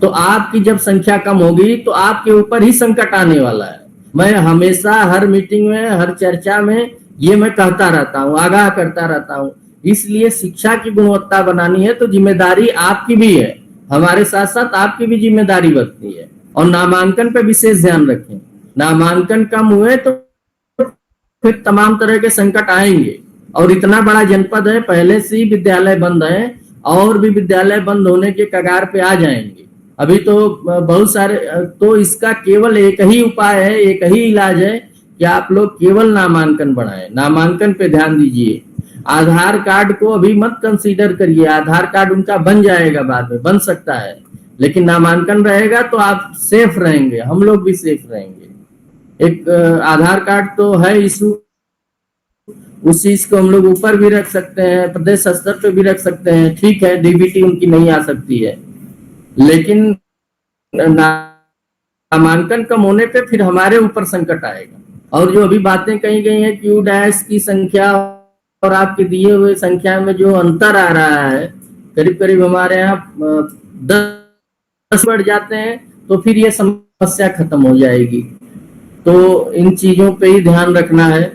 तो आपकी जब संख्या कम होगी तो आपके ऊपर ही संकट आने वाला है। मैं हमेशा हर मीटिंग में, हर चर्चा में ये मैं कहता रहता हूँ, आगाह करता रहता हूँ। इसलिए शिक्षा की गुणवत्ता बनानी है तो जिम्मेदारी आपकी भी है, हमारे साथ साथ आपकी भी जिम्मेदारी बनती है। और नामांकन पे विशेष ध्यान रखें। नामांकन कम हुए तो फिर तमाम तरह के संकट आएंगे। और इतना बड़ा जनपद है, पहले से ही विद्यालय बंद है और भी विद्यालय बंद होने के कगार पे आ जाएंगे। अभी तो बहुत सारे, तो इसका केवल एक ही उपाय है, एक ही इलाज है कि आप लोग केवल नामांकन बढ़ाएं, नामांकन पे ध्यान दीजिए। आधार कार्ड को अभी मत कंसीडर करिए, आधार कार्ड उनका बन जाएगा, बाद में बन सकता है, लेकिन नामांकन रहेगा तो आप सेफ रहेंगे, हम लोग भी सेफ रहेंगे। एक आधार कार्ड तो है इशू, उस चीज को हम लोग ऊपर भी रख सकते हैं, प्रदेश स्तर पे भी रख सकते हैं, ठीक है डीबीटी उनकी नहीं आ सकती है, लेकिन नामांकन कम होने पे फिर हमारे ऊपर संकट आएगा। और जो अभी बातें कही गई हैं क्यू डैश की संख्या और आपके दिए हुए संख्या में जो अंतर आ रहा है, करीब करीब हमारे यहाँ 10 बढ़ जाते हैं, तो फिर ये समस्या खत्म हो जाएगी। तो इन चीजों पे ही ध्यान रखना है।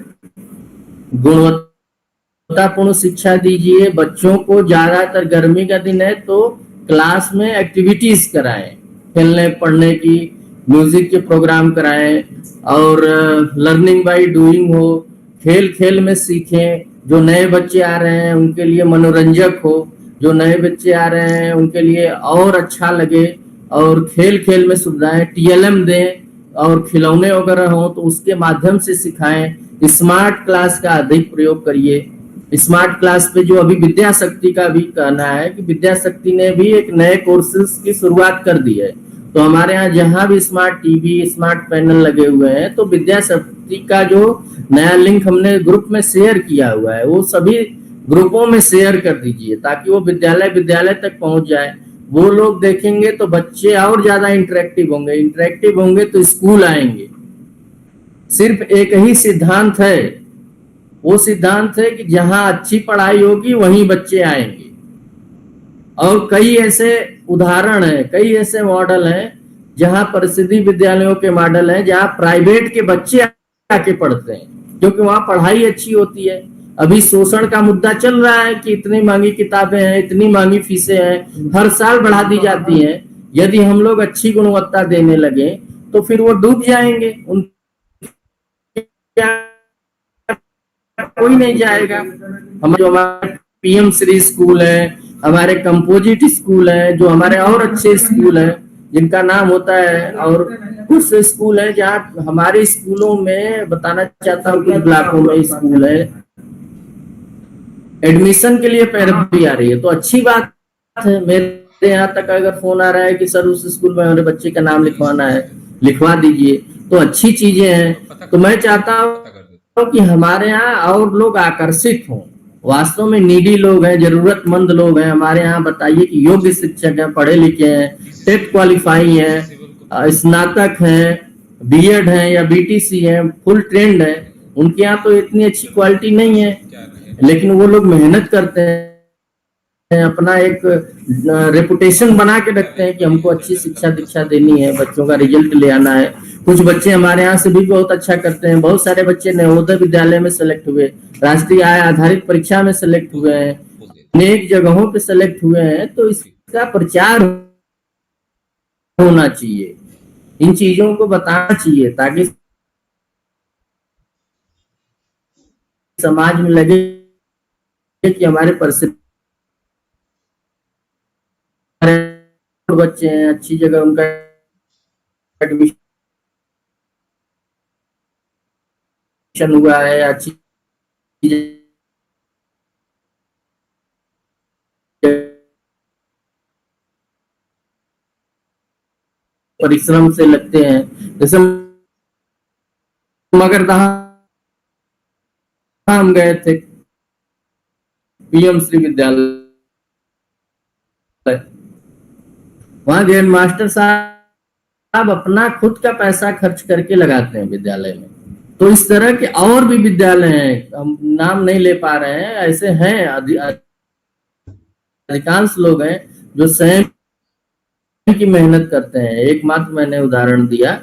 गुणवत्तापूर्ण शिक्षा दीजिए बच्चों को। ज्यादातर गर्मी का दिन है तो क्लास में एक्टिविटीज कराएं, खेलने पढ़ने की, म्यूजिक के प्रोग्राम कराएं और लर्निंग बाय डूइंग हो, खेल खेल में सीखें। जो नए बच्चे आ रहे हैं उनके लिए मनोरंजक हो, जो नए बच्चे आ रहे हैं उनके लिए और अच्छा लगे, और खेल खेल में सुविधाएं, टीएलएम दें और खिलौने वगैरह हो तो उसके माध्यम से सिखाएं। स्मार्ट क्लास का अधिक प्रयोग करिए। स्मार्ट क्लास पे जो अभी विद्या शक्ति का भी कहना है कि विद्या शक्ति ने भी एक नए कोर्सेज की शुरुआत कर दी है, तो हमारे यहाँ जहां भी स्मार्ट टीवी, स्मार्ट पैनल लगे हुए हैं, तो विद्या शक्ति का जो नया लिंक हमने ग्रुप में शेयर किया हुआ है वो सभी ग्रुपों में शेयर कर दीजिए ताकि वो विद्यालय विद्यालय तक पहुंच जाए। वो लोग देखेंगे तो बच्चे और ज्यादा इंटरेक्टिव होंगे तो स्कूल आएंगे। सिर्फ एक ही सिद्धांत है, वो सिद्धांत है कि जहां अच्छी पढ़ाई होगी वहीं बच्चे आएंगे। और कई ऐसे उदाहरण हैं, कई ऐसे मॉडल हैं जहां परिषदीय विद्यालयों के मॉडल हैं जहां प्राइवेट के बच्चे आके पढ़ते हैं, क्योंकि वहां पढ़ाई अच्छी होती है। अभी शोषण का मुद्दा चल रहा है कि इतनी महंगी किताबें हैं, इतनी महंगी फीसें हैं, हर साल बढ़ा दी जाती हैं। यदि हम लोग अच्छी गुणवत्ता देने लगे तो फिर वो डूब जाएंगे, कोई नहीं जाएगा। हम जो हमारे पीएम श्री स्कूल है, हमारे कंपोजिट स्कूल है, जो हमारे और अच्छे स्कूल हैं जिनका नाम होता है, और कुछ स्कूल है जहाँ हमारे स्कूलों में बताना चाहता हूँ कुछ ब्लॉकों में स्कूल है एडमिशन के लिए पैरवी आ रही है, तो अच्छी बात है। मेरे यहाँ तक अगर फोन आ रहा है कि सर उस स्कूल में हमारे बच्चे का नाम लिखवाना है, लिखवा दीजिए, तो अच्छी चीजें हैं। तो मैं चाहता हूँ कि हमारे यहाँ और लोग आकर्षित हों, वास्तव में नीडी लोग हैं, जरूरतमंद लोग हैं हमारे यहाँ। बताइए कि योग्य शिक्षक हैं, पढ़े लिखे हैं, टेट क्वालिफाई हैं, स्नातक हैं, बीएड हैं या बीटीसी हैं, फुल ट्रेंड है। उनके यहाँ तो इतनी अच्छी क्वालिटी नहीं है, लेकिन वो लोग मेहनत करते हैं, अपना एक रेपुटेशन बना के रखते हैं कि हमको अच्छी शिक्षा दीक्षा देनी है, बच्चों का रिजल्ट ले आना है। कुछ बच्चे हमारे यहाँ से भी बहुत अच्छा करते हैं। बहुत सारे बच्चे नवोदय विद्यालय में सेलेक्ट हुए, राष्ट्रीय आय आधारित परीक्षा में सेलेक्ट हुए हैं, अनेक जगहों पे सेलेक्ट हुए हैं। तो इसका प्रचार होना चाहिए, इन चीजों को बताना चाहिए ताकि समाज में लगे कि हमारे परिस्थिति बच्चे हैं, अच्छी जगह उनका एडमिशन हुआ है, अच्छी परिश्रम से लगते हैं। जैसे मगरदहा हम गए थे पीएम श्री विद्यालय, वहां ग्रैंड मास्टर साहब अपना खुद का पैसा खर्च करके लगाते हैं विद्यालय में। तो इस तरह के और भी विद्यालय हैं, हम नाम नहीं ले पा रहे हैं, ऐसे हैं अधिकांश लोग हैं जो स्वयं की मेहनत करते हैं। एकमात्र मैंने उदाहरण दिया,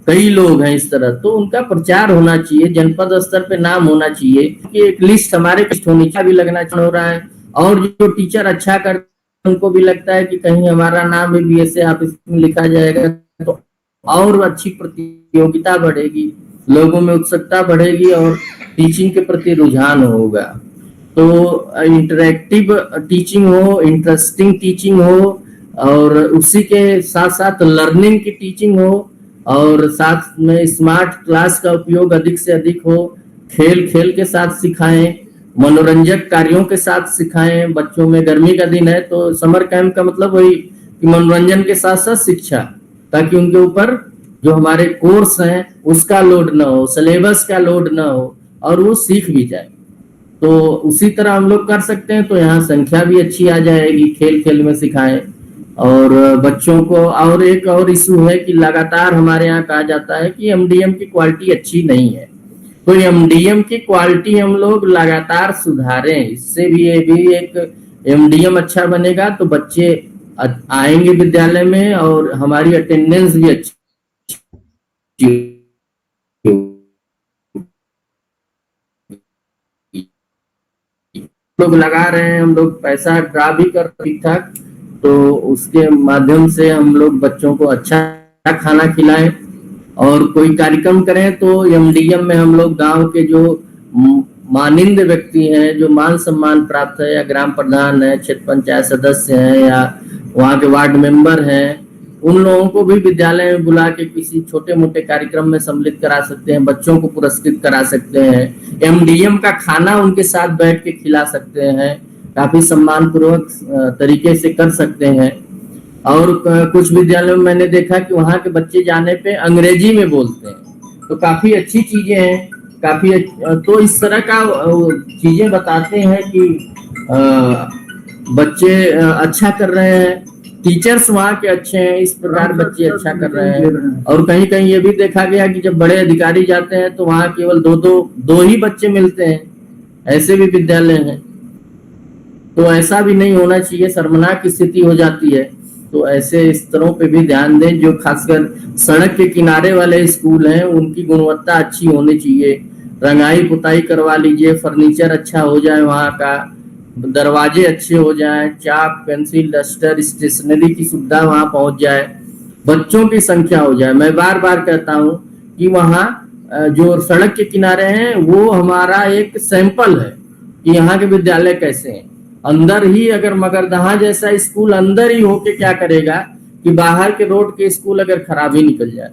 कई लोग हैं इस तरह। तो उनका प्रचार होना चाहिए, जनपद स्तर पे नाम होना चाहिए कि एक लिस्ट हमारे लिस्ट होनी चाहिए, भी लगना हो रहा है। और जो टीचर अच्छा करते हैं उनको भी लगता है कि कहीं हमारा नाम भी बीएसए ऑफिस में लिखा जाएगा तो और अच्छी प्रतियोगिता बढ़ेगी, लोगों में उत्सुकता बढ़ेगी और टीचिंग के प्रति रुझान होगा। तो इंटरेक्टिव टीचिंग हो, इंटरेस्टिंग टीचिंग हो और उसी के साथ साथ लर्निंग की टीचिंग हो और साथ में स्मार्ट क्लास का उपयोग अधिक से अधिक हो, खेल खेल के साथ सिखाएं, मनोरंजक कार्यों के साथ सिखाएं। बच्चों में गर्मी का दिन है तो समर कैंप का मतलब वही कि मनोरंजन के साथ साथ शिक्षा, ताकि उनके ऊपर जो हमारे कोर्स हैं उसका लोड ना हो, सिलेबस का लोड ना हो और वो सीख भी जाए। तो उसी तरह हम लोग कर सकते हैं। तो यहाँ संख्या भी अच्छी आ जाएगी, खेल खेल में सिखाएं। और बच्चों को और एक और इशू है कि लगातार हमारे यहाँ कहा जाता है कि एमडीएम की क्वालिटी अच्छी नहीं है, तो एमडीएम की क्वालिटी हम लोग लगातार सुधारें। इससे भी ये भी एक एमडीएम अच्छा बनेगा तो बच्चे आएंगे विद्यालय में और हमारी अटेंडेंस भी अच्छी लोग लगा रहे हैं, हम लोग पैसा ड्रा भी कर ठीक ठाक, तो उसके माध्यम से हम लोग बच्चों को अच्छा खाना खिलाएं और कोई कार्यक्रम करें तो एमडीएम में हम लोग गांव के जो मानिंद व्यक्ति हैं, जो मान सम्मान प्राप्त है, या ग्राम प्रधान है, क्षेत्र पंचायत सदस्य हैं या वहाँ के वार्ड मेंबर हैं, उन लोगों को भी विद्यालय में बुला के किसी छोटे मोटे कार्यक्रम में सम्मिलित करा सकते हैं, बच्चों को पुरस्कृत करा सकते हैं, एमडीएम का खाना उनके साथ बैठ के खिला सकते हैं, काफी सम्मान पूर्वक तरीके से कर सकते हैं। और कुछ विद्यालयों में मैंने देखा कि वहाँ के बच्चे जाने पे अंग्रेजी में बोलते हैं, तो काफी अच्छी चीजें हैं, तो इस तरह का चीजें बताते हैं कि बच्चे अच्छा कर रहे हैं, टीचर्स वहाँ के अच्छे हैं, इस प्रकार बच्चे अच्छा कर रहे हैं। और कहीं कहीं ये भी देखा गया कि जब बड़े अधिकारी जाते हैं तो वहाँ केवल दो ही बच्चे मिलते हैं, ऐसे भी विद्यालय हैं। तो ऐसा भी नहीं होना चाहिए, शर्मनाक स्थिति हो जाती है। तो ऐसे स्तरों पे भी ध्यान दें। जो खासकर सड़क के किनारे वाले स्कूल हैं उनकी गुणवत्ता अच्छी होनी चाहिए, रंगाई पुताई करवा लीजिए, फर्नीचर अच्छा हो जाए, वहाँ का दरवाजे अच्छे हो जाएं, चाक पेंसिल डस्टर स्टेशनरी की सुविधा वहाँ पहुँच जाए, बच्चों की संख्या हो जाए। मैं बार बार कहता हूँ कि वहाँ जो सड़क के किनारे हैं वो हमारा एक सैंपल है कि यहाँ के विद्यालय कैसे हैं। अंदर ही अगर मगरदहा जैसा स्कूल अंदर ही होके क्या करेगा कि बाहर के रोड के स्कूल अगर खराब ही निकल जाए।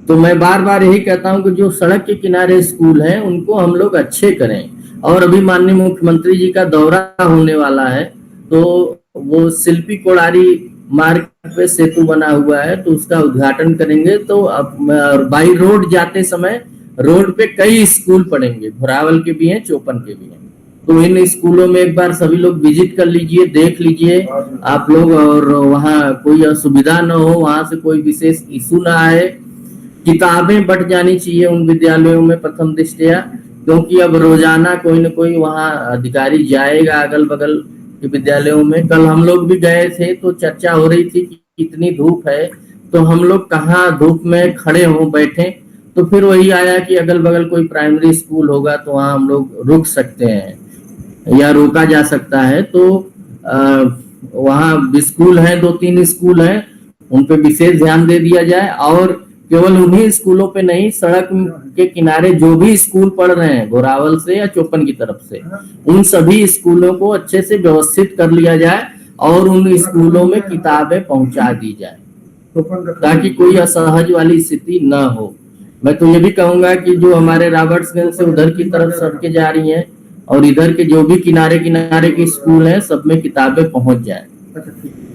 तो मैं बार बार यही कहता हूं कि जो सड़क के किनारे स्कूल हैं उनको हम लोग अच्छे करें। और अभी माननीय मुख्यमंत्री जी का दौरा होने वाला है, तो वो शिल्पी कोड़ारी मार्ग पे सेतु बना हुआ है तो उसका उद्घाटन करेंगे। तो अब बाई रोड जाते समय रोड पे कई स्कूल पड़ेंगे, घोरावल के भी हैं, चोपन के भी हैं। तो इन स्कूलों में एक बार सभी लोग विजिट कर लीजिए, देख लीजिए आप लोग, और वहाँ कोई असुविधा न हो, वहाँ से कोई विशेष इशू ना आए। किताबें बढ़ जानी चाहिए उन विद्यालयों में प्रथम दृष्टया, क्योंकि अब रोजाना कोई न कोई वहाँ अधिकारी जाएगा अगल बगल के विद्यालयों में। कल हम लोग भी गए थे तो चर्चा हो रही थी कि इतनी धूप है तो हम लोग कहाँ धूप में खड़े हों बैठे, तो फिर वही आया कि अगल बगल कोई प्राइमरी स्कूल होगा तो वहाँ हम लोग रुक सकते हैं या रोका जा सकता है। तो वहाँ स्कूल हैं, 2-3 स्कूल हैं, उन पे विशेष ध्यान दे दिया जाए। और केवल उन्हीं स्कूलों पे नहीं, सड़क के किनारे जो भी स्कूल पढ़ रहे हैं घोरावल से या चोपन की तरफ से, उन सभी स्कूलों को अच्छे से व्यवस्थित कर लिया जाए और उन स्कूलों में किताबें पहुंचा दी जाए ताकि कोई असहज वाली स्थिति न हो। मैं तो ये भी कहूंगा कि जो हमारे रॉबर्ट्सगंज से उधर की तरफ सड़कें जा रही हैं और इधर के जो भी किनारे किनारे के स्कूल हैं सब में किताबें पहुंच जाए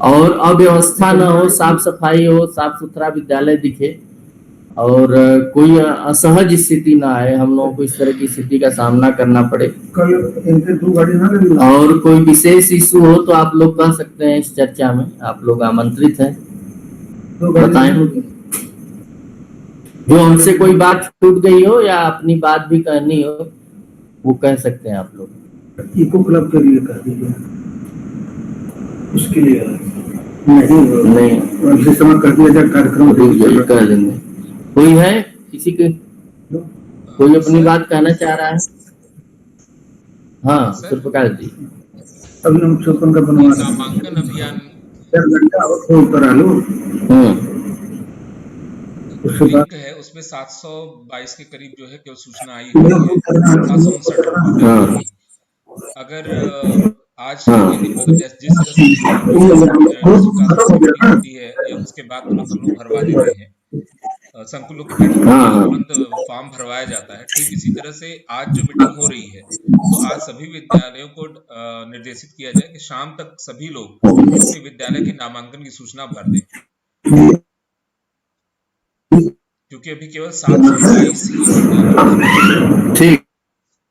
और अव्यवस्था न हो, साफ सफाई हो, साफ सुथरा विद्यालय दिखे और कोई असहज स्थिति ना आए, हम लोगों को इस तरह की स्थिति का सामना करना पड़े। और कोई विशेष इशू हो तो आप लोग कह सकते हैं, इस चर्चा में आप लोग आमंत्रित हैं, बताएं। जो हमसे कोई बात छूट गई हो या अपनी बात भी कहनी हो वो कह सकते हैं आप लोग। इको क्लब के लिए कर दीजिए, उसके लिए नहीं समय कर दिया जाए, कार्यक्रम कर देंगे। कोई है किसी के, कोई अपनी बात कहना चाह रहा है? हाँ सुरप्रकाश जी। अभी हम चोपन का बनवा नामांकन अभियान घंटा करा लो। उसके बाद लिंक है उसमें 722 के करीब जो है केवल सूचना आई हुई है, 759 हाँ अगर आज यदि जिस तरह से निष्कासन की मीटिंग होती है या उसके बाद तुरंत हम लोग भरवा देते हैं संकुलों की बैठक होती है तुरंत फॉर्म भरवाया जाता है, ठीक इसी तरह से आज जो मीटिंग हो रही है तो आज सभी विद्यालयों को निर्देशित किया जाए कि शाम तक सभी लोग अपने विद्यालय के नामांकन की सूचना भर दें, क्योंकि अभी केवल 722 ही विद्यालय। ठीक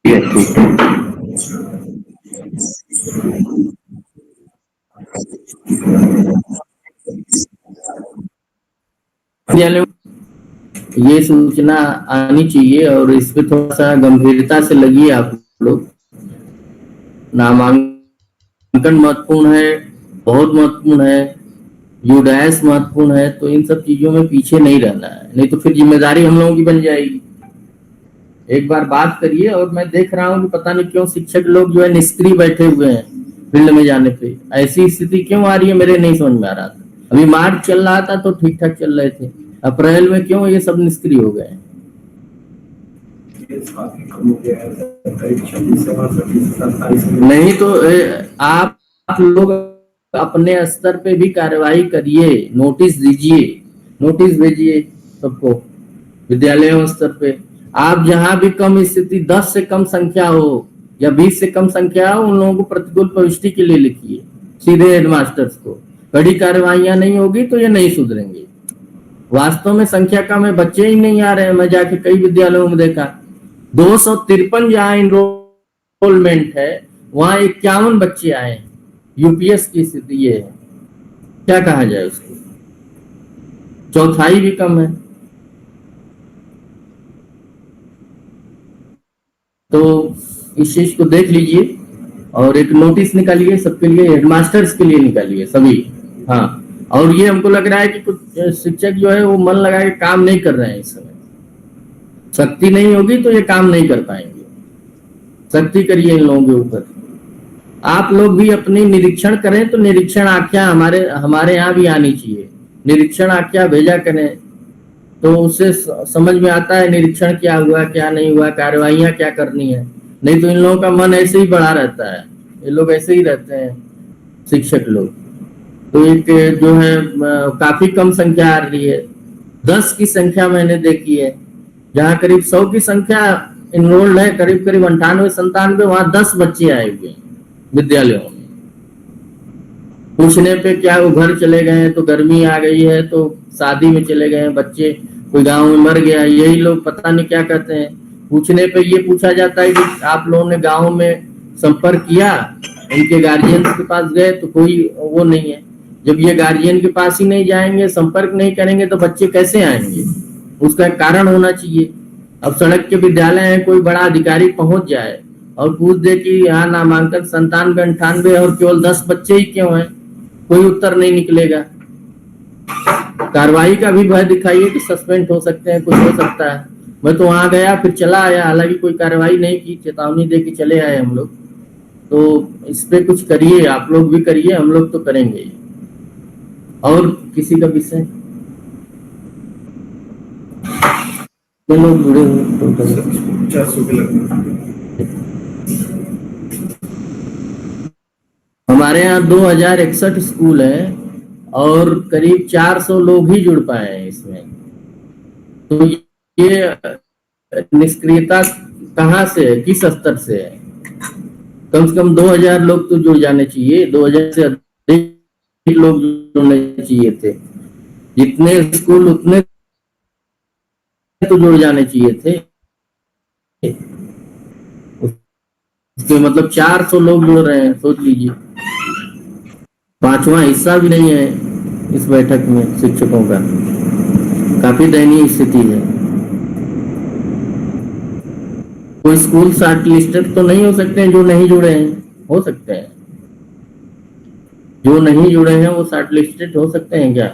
है, ठीक है। विद्यालयों ये सूचना आनी चाहिए और इस पे थोड़ा सा गंभीरता से लगिए आप लोग। नामांकन महत्वपूर्ण है, बहुत महत्वपूर्ण है, यूडैस महत्वपूर्ण है, तो इन सब चीजों में पीछे नहीं रहना है, नहीं तो फिर जिम्मेदारी हम लोगों की बन जाएगी। एक बार बात करिए। और मैं देख रहा हूँ कि पता नहीं क्यों शिक्षक लोग जो है निष्क्रिय बैठे हुए हैं फील्ड में जाने पे। ऐसी स्थिति क्यों आ रही है मेरे नहीं समझ में आ रहा था। अभी मार्च चल रहा था तो ठीक ठाक चल रहे थे, अप्रैल में क्यों ये सब निष्क्रिय हो गए? नहीं तो आप लोग अपने स्तर पे भी कार्रवाई करिए, नोटिस दीजिए, नोटिस भेजिए सबको विद्यालयों स्तर पे। आप जहां भी कम स्थिति 10 से कम संख्या हो या 20 से कम संख्या हो, उन लोगों को प्रतिकूल प्रविष्टि के लिए लिखिए सीधे हेडमास्टर्स को। कड़ी कार्रवाइयां नहीं होगी तो ये नहीं सुधरेंगे। वास्तव में संख्या कम है, बच्चे ही नहीं आ रहे हैं। मैं जाके कई विद्यालयों में देखा 253 जहां इनरोलमेंट है वहां 51 बच्चे आए हैं। यूपीएस की स्थिति ये है, क्या कहा जाए उसको, चौथाई भी कम है। तो इस चीज को देख लीजिए और एक नोटिस निकालिए सबके लिए, हेडमास्टर्स के लिए निकालिए सभी। हाँ, और ये हमको लग रहा है कि कुछ शिक्षक जो है वो मन लगा के काम नहीं कर रहे हैं इस समय। शक्ति नहीं होगी तो ये काम नहीं कर पाएंगे। शक्ति करिए इन लोगों के ऊपर। आप लोग भी अपनी निरीक्षण करें तो निरीक्षण आख्या हमारे यहाँ भी आनी चाहिए। निरीक्षण आख्या भेजा करें तो उससे समझ में आता है निरीक्षण क्या हुआ क्या नहीं हुआ, कार्रवाइयां क्या करनी है। नहीं तो इन लोगों का मन ऐसे ही बढ़ा रहता है, ये लोग ऐसे ही रहते हैं शिक्षक लोग। तो एक जो है काफी कम संख्या आ रही है। 10 की संख्या मैंने देखी है, जहाँ करीब 100 की संख्या इनरोल्ड है, करीब 98-97, वहां 10 बच्चे आए हुए हैं विद्यालयों में। पूछने पे क्या वो घर चले गए हैं, तो गर्मी आ गई है, तो शादी में चले गए हैं बच्चे, कोई गांव में मर गया, यही लोग पता नहीं क्या कहते हैं। पूछने पे ये पूछा जाता है कि आप लोगों ने गांव में संपर्क किया, उनके गार्जियंस के पास गए, तो कोई वो नहीं है। जब ये गार्जियन के पास ही नहीं जाएंगे, संपर्क नहीं करेंगे, तो बच्चे कैसे आएंगे? उसका कारण होना चाहिए। अब सड़क के विद्यालय है, कोई बड़ा अधिकारी पहुंच जाए और पूछ दे कि यहाँ नामांकन 97-98 और केवल 10 बच्चे ही क्यों हैं, कोई उत्तर नहीं निकलेगा। कार्रवाई का भी भय दिखाइए कि सस्पेंड हो सकते हैं, कुछ हो सकता है। मैं तो वहां गया फिर चला आया, हालांकि कोई कार्रवाई नहीं की, चेतावनी दे के चले आए हम लोग। तो इस पे कुछ करिए, आप लोग भी करिए, हम लोग तो करेंगे। और किसी का विषय लोग जुड़े हुए 400 के लगभग। हमारे यहाँ 2061 स्कूल है और करीब 400 लोग ही जुड़ पाए हैं इसमें। तो ये निष्क्रियता कहाँ से है, किस स्तर से है? कम से कम 2000 लोग तो जुड़ जाने चाहिए, 2000 से अधिक लोग जुड़ने चाहिए थे। जितने स्कूल उतने तो जुड़ जाने चाहिए थे। उसके मतलब 400 लोग जुड़ रहे हैं, सोच लीजिए। 5वां हिस्सा भी नहीं है इस बैठक में शिक्षकों का। काफी दयनीय स्थिति है। कोई स्कूल शॉर्ट लिस्टेड तो नहीं हो सकते हैं जो नहीं जुड़े हैं? हो सकते हैं, जो नहीं जुड़े हैं वो शॉर्ट लिस्टेड हो सकते हैं क्या?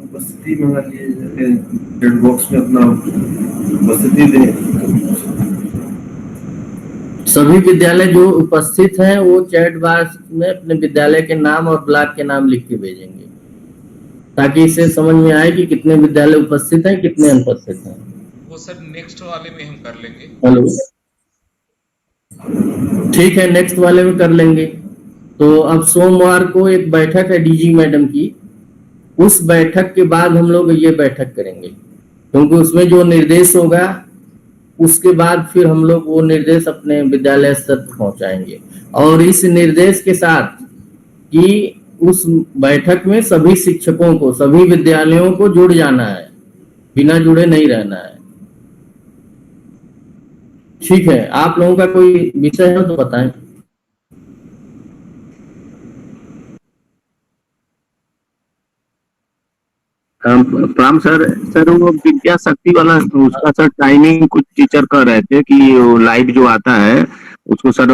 उपस्थिति मंगा लिए, चैट बॉक्स में अपना उपस्थिति दें। सभी विद्यालय जो उपस्थित हैं वो चैट बॉक्स में अपने विद्यालय के नाम और ब्लॉक के नाम लिख के भेजेंगे। ताकि इससे समझ में आए कि कितने विद्यालय उपस्थित हैं, कितने अनुपस्थित हैं। वो सर नेक्स्ट वाले में हम कर लेंगे। हेलो, ठीक है, नेक्स्ट वाले में कर लेंगे। तो अब सोमवार को एक बैठक है डीजी मैडम की, उस बैठक के बाद हम लोग ये बैठक करेंगे, क्योंकि उसमें जो निर्देश होगा उसके बाद फिर हम लोग वो निर्देश अपने विद्यालय स्तर पर पहुंचाएंगे। और इस निर्देश के साथ कि उस बैठक में सभी शिक्षकों को, सभी विद्यालयों को जुड़ जाना है, बिना जुड़े नहीं रहना है। ठीक है, आप लोगों का कोई विषय है तो बताएं। प्रणाम सर। सर वो विद्या शक्ति वाला उसका सर टाइमिंग कुछ टीचर कह रहे थे कि वो लाइव जो आता है उसको सर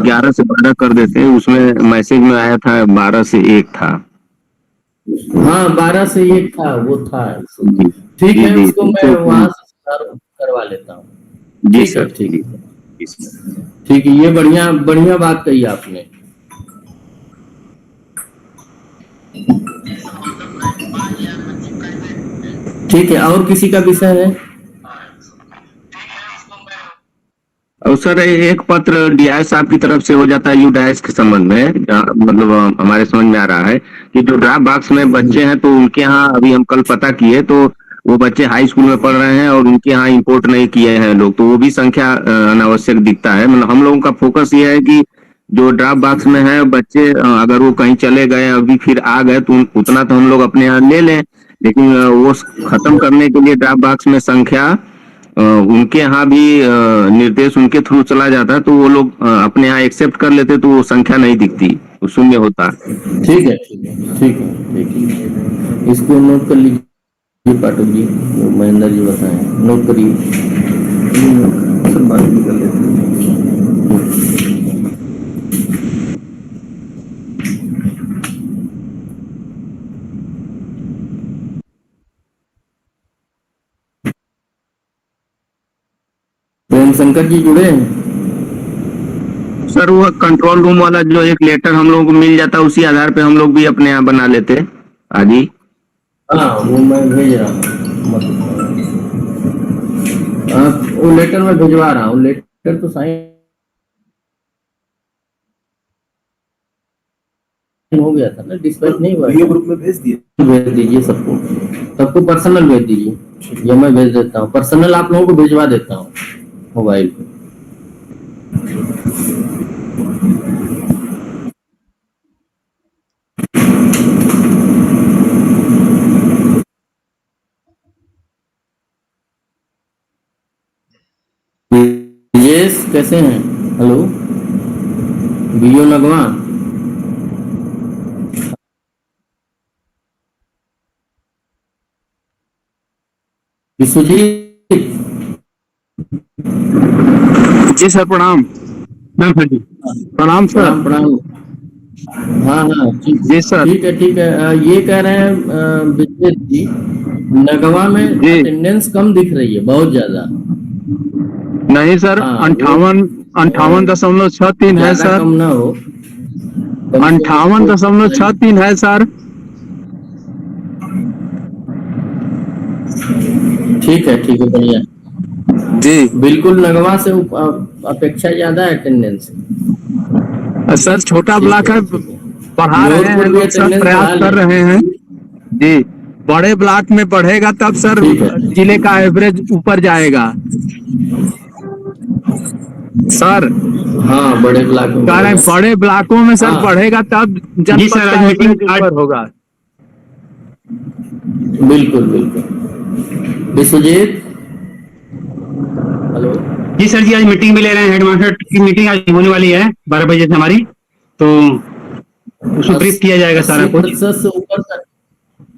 11 से 12 कर देते हैं। उसमें मैसेज में आया था 12 से 1 था। हाँ, 12 से 1 था, वो था। जी ठीक है, जी, उसको मैं वहां से सुधार करवा लेता हूँ। जी सर, ठीक है, ठीक है, ये बढ़िया बढ़िया बात कही आपने। ठीक है, और किसी का विषय है? और सर एक पत्र डीआई साहब की तरफ से हो जाता है यूडाइस के संबंध में, मतलब हमारे समझ में आ रहा है कि जो ड्रॉप बॉक्स में बच्चे हैं तो उनके यहाँ अभी हम कल पता किए तो वो बच्चे हाई स्कूल में पढ़ रहे हैं और उनके यहाँ इंपोर्ट नहीं किए हैं लोग, तो वो भी संख्या अनावश्यक दिखता है। मतलब हम लोगों का फोकस ये है कि जो ड्रॉप बॉक्स में है बच्चे अगर वो कहीं चले गए अभी फिर आ गए तो उतना तो हम लोग अपने यहाँ ले लें, लेकिन वो खत्म करने के लिए ड्रॉप बॉक्स में संख्या उनके यहाँ भी निर्देश उनके थ्रू चला जाता है तो वो लोग अपने यहाँ एक्सेप्ट कर लेते तो वो संख्या नहीं दिखती, वो शून्य होता। ठीक है, ठीक है, ठीक है, ठीक है, इसको नोट कर लीजिए पाठक जी, महेंद्र जी बताएं, नोट करिए। सब बात भी कर लेते हैं। प्रेम शंकर जी जुड़े हैं? सर वो कंट्रोल रूम वाला जो एक लेटर हम लोगों को मिल जाता है उसी आधार पे हम लोग भी अपने यहाँ बना लेते आदि। हाँ, वो मैं भेज रहा हूँ, वो लेटर मैं भिजवा रहा हूँ। लेटर तो साइन हो गया था ना, डिस्पैच नहीं हुआ, ये ग्रुप में भेज दिए। भेज दीजिए सबको, सबको पर्सनल भेज दीजिए, या मैं भेज देता हूँ पर्सनल, आप लोगों को भिजवा देता हूँ मोबाइल पे। यस, कैसे हैं? हेलो, बीओ नगवा, विश्वजीत जी सर, प्रणाम। प्रणाम सर। प्रणाम। हाँ हाँ, जी सर। ठीक है, ठीक है। ये कह रहे हैं विश्वजीत जी, नगवा में अटेंडेंस कम दिख रही है, बहुत ज्यादा। नहीं सर, 58.63 है सर, कम ना हो, 58.63 है सर। ठीक है, ठीक है, बढ़िया जी बिल्कुल। नगवा से अपेक्षा ज्यादा अटेंडेंस सर, छोटा ब्लॉक है, पढ़ा रहे हैं लोग, सर प्रयास कर रहे हैं जी। बड़े ब्लॉक में बढ़ेगा तब सर जिले का एवरेज ऊपर जाएगा सर। हाँ, बड़े ब्लॉक में, बड़े ब्लॉकों में सर बढ़ेगा तब जनपद का एवरेज ऊपर होगा। बिल्कुल बिल्कुल। विश्वजीत, हेलो जी सर जी, आज मीटिंग भी ले रहे हैं, हेडमास्टर की मीटिंग आज होने वाली है 12 बजे से हमारी, तो उसमें ब्रीफ किया जाएगा सारा कुछ।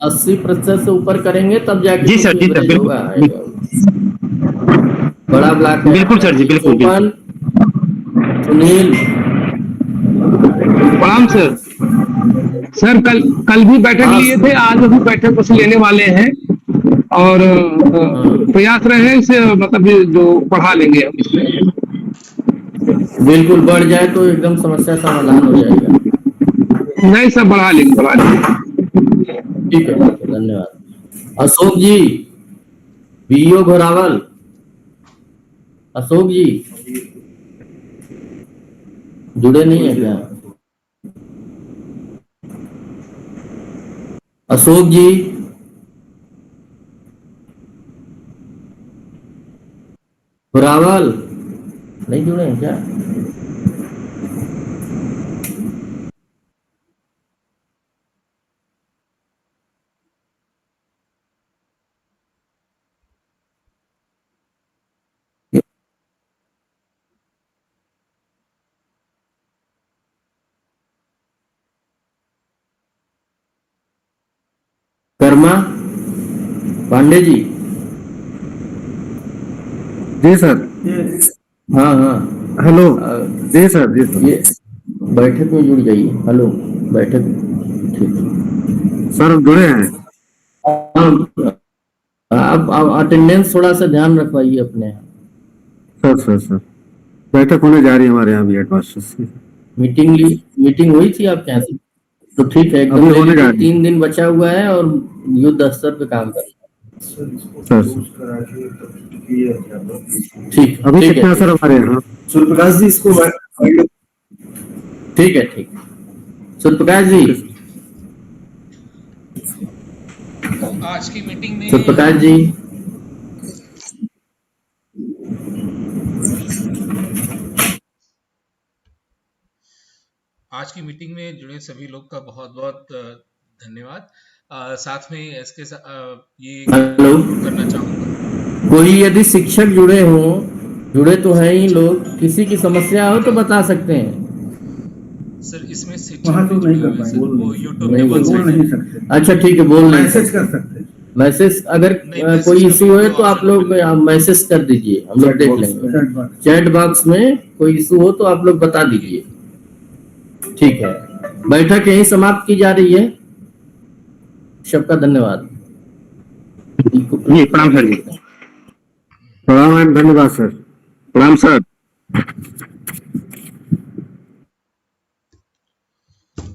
80% से ऊपर करेंगे तब जाके। जी सर, जी सर, बिल्कुल बड़ा ब्लॉक, बिल्कुल सर जी, बिल्कुल। सुनील, प्रणाम सर। सर कल भी बैठक लिए थे, आज भी बैठक कुछ लेने वाले हैं और प्रयास रहे हैं इसे, मतलब जो पढ़ा लेंगे हम इसमें। बिल्कुल, बढ़ जाए तो एकदम समस्या समाधान हो जाएगा। नहीं सर, बढ़ा लेंगे। ठीक है, धन्यवाद। अशोक जी, बीओ घोरावल, अशोक जी जुड़े नहीं है क्या? अशोक जी, घोरावल नहीं जुड़े हैं क्या? कर्मा पांडे जी, जी सर। हाँ हाँ, हेलो। जी सर, जी सर। ये बैठक में जुड़ जाइए। हेलो, बैठक, ठीक। सर हम जुड़े हैं। आप अटेंडेंस थोड़ा सा ध्यान रखवाइए अपने। सर बैठक होने जा रही है हमारे यहाँ भी हेडमास्टर से। मीटिंग हुई थी आपके यहाँ से? तो ठीक है, एकदम अभी होने जा रही है। 3 दिन बचा हुआ है और युद्ध स्तर पे काम कर। सर ठीक, अभी ठीक कितना है, सर हमारे यहाँ? सूर्यप्रकाश जी इसको ठीक है, ठीक। सूर्यप्रकाश जी, आज की मीटिंग में सूर्यप्रकाश जी, आज की मीटिंग में जुड़े सभी लोग का बहुत बहुत धन्यवाद। साथ में इसके ये हेलो, करना चाहूंगा, कोई यदि शिक्षक जुड़े तो हैं ही लोग, किसी की समस्या हो तो बता सकते हैं। सर इसमें वहाँ तो नहीं कर शिक्षक पाएंगे, वो यूट्यूब नहीं के बोल बोल वेबसाइट नहीं सकते, अच्छा ठीक है, बोल नहीं मैसेज सकते। कर सकते हैं। मैसेज अगर नहीं, मैसेज कोई का इशू भी है तो तो आप ऑप्शन लोग अवेलेबल है। मैसेज कर दीजिए, हम लोग देख लेंगे। Chat box. चैट बॉक्स में कोई इशू हो तो आप लोग बता दीजिए। ठीक है, बैठक यहीं समाप्त की जा रही है। सबका धन्यवाद। जी प्रणाम सर जी। प्रणाम, धन्यवाद सर। प्रणाम सर।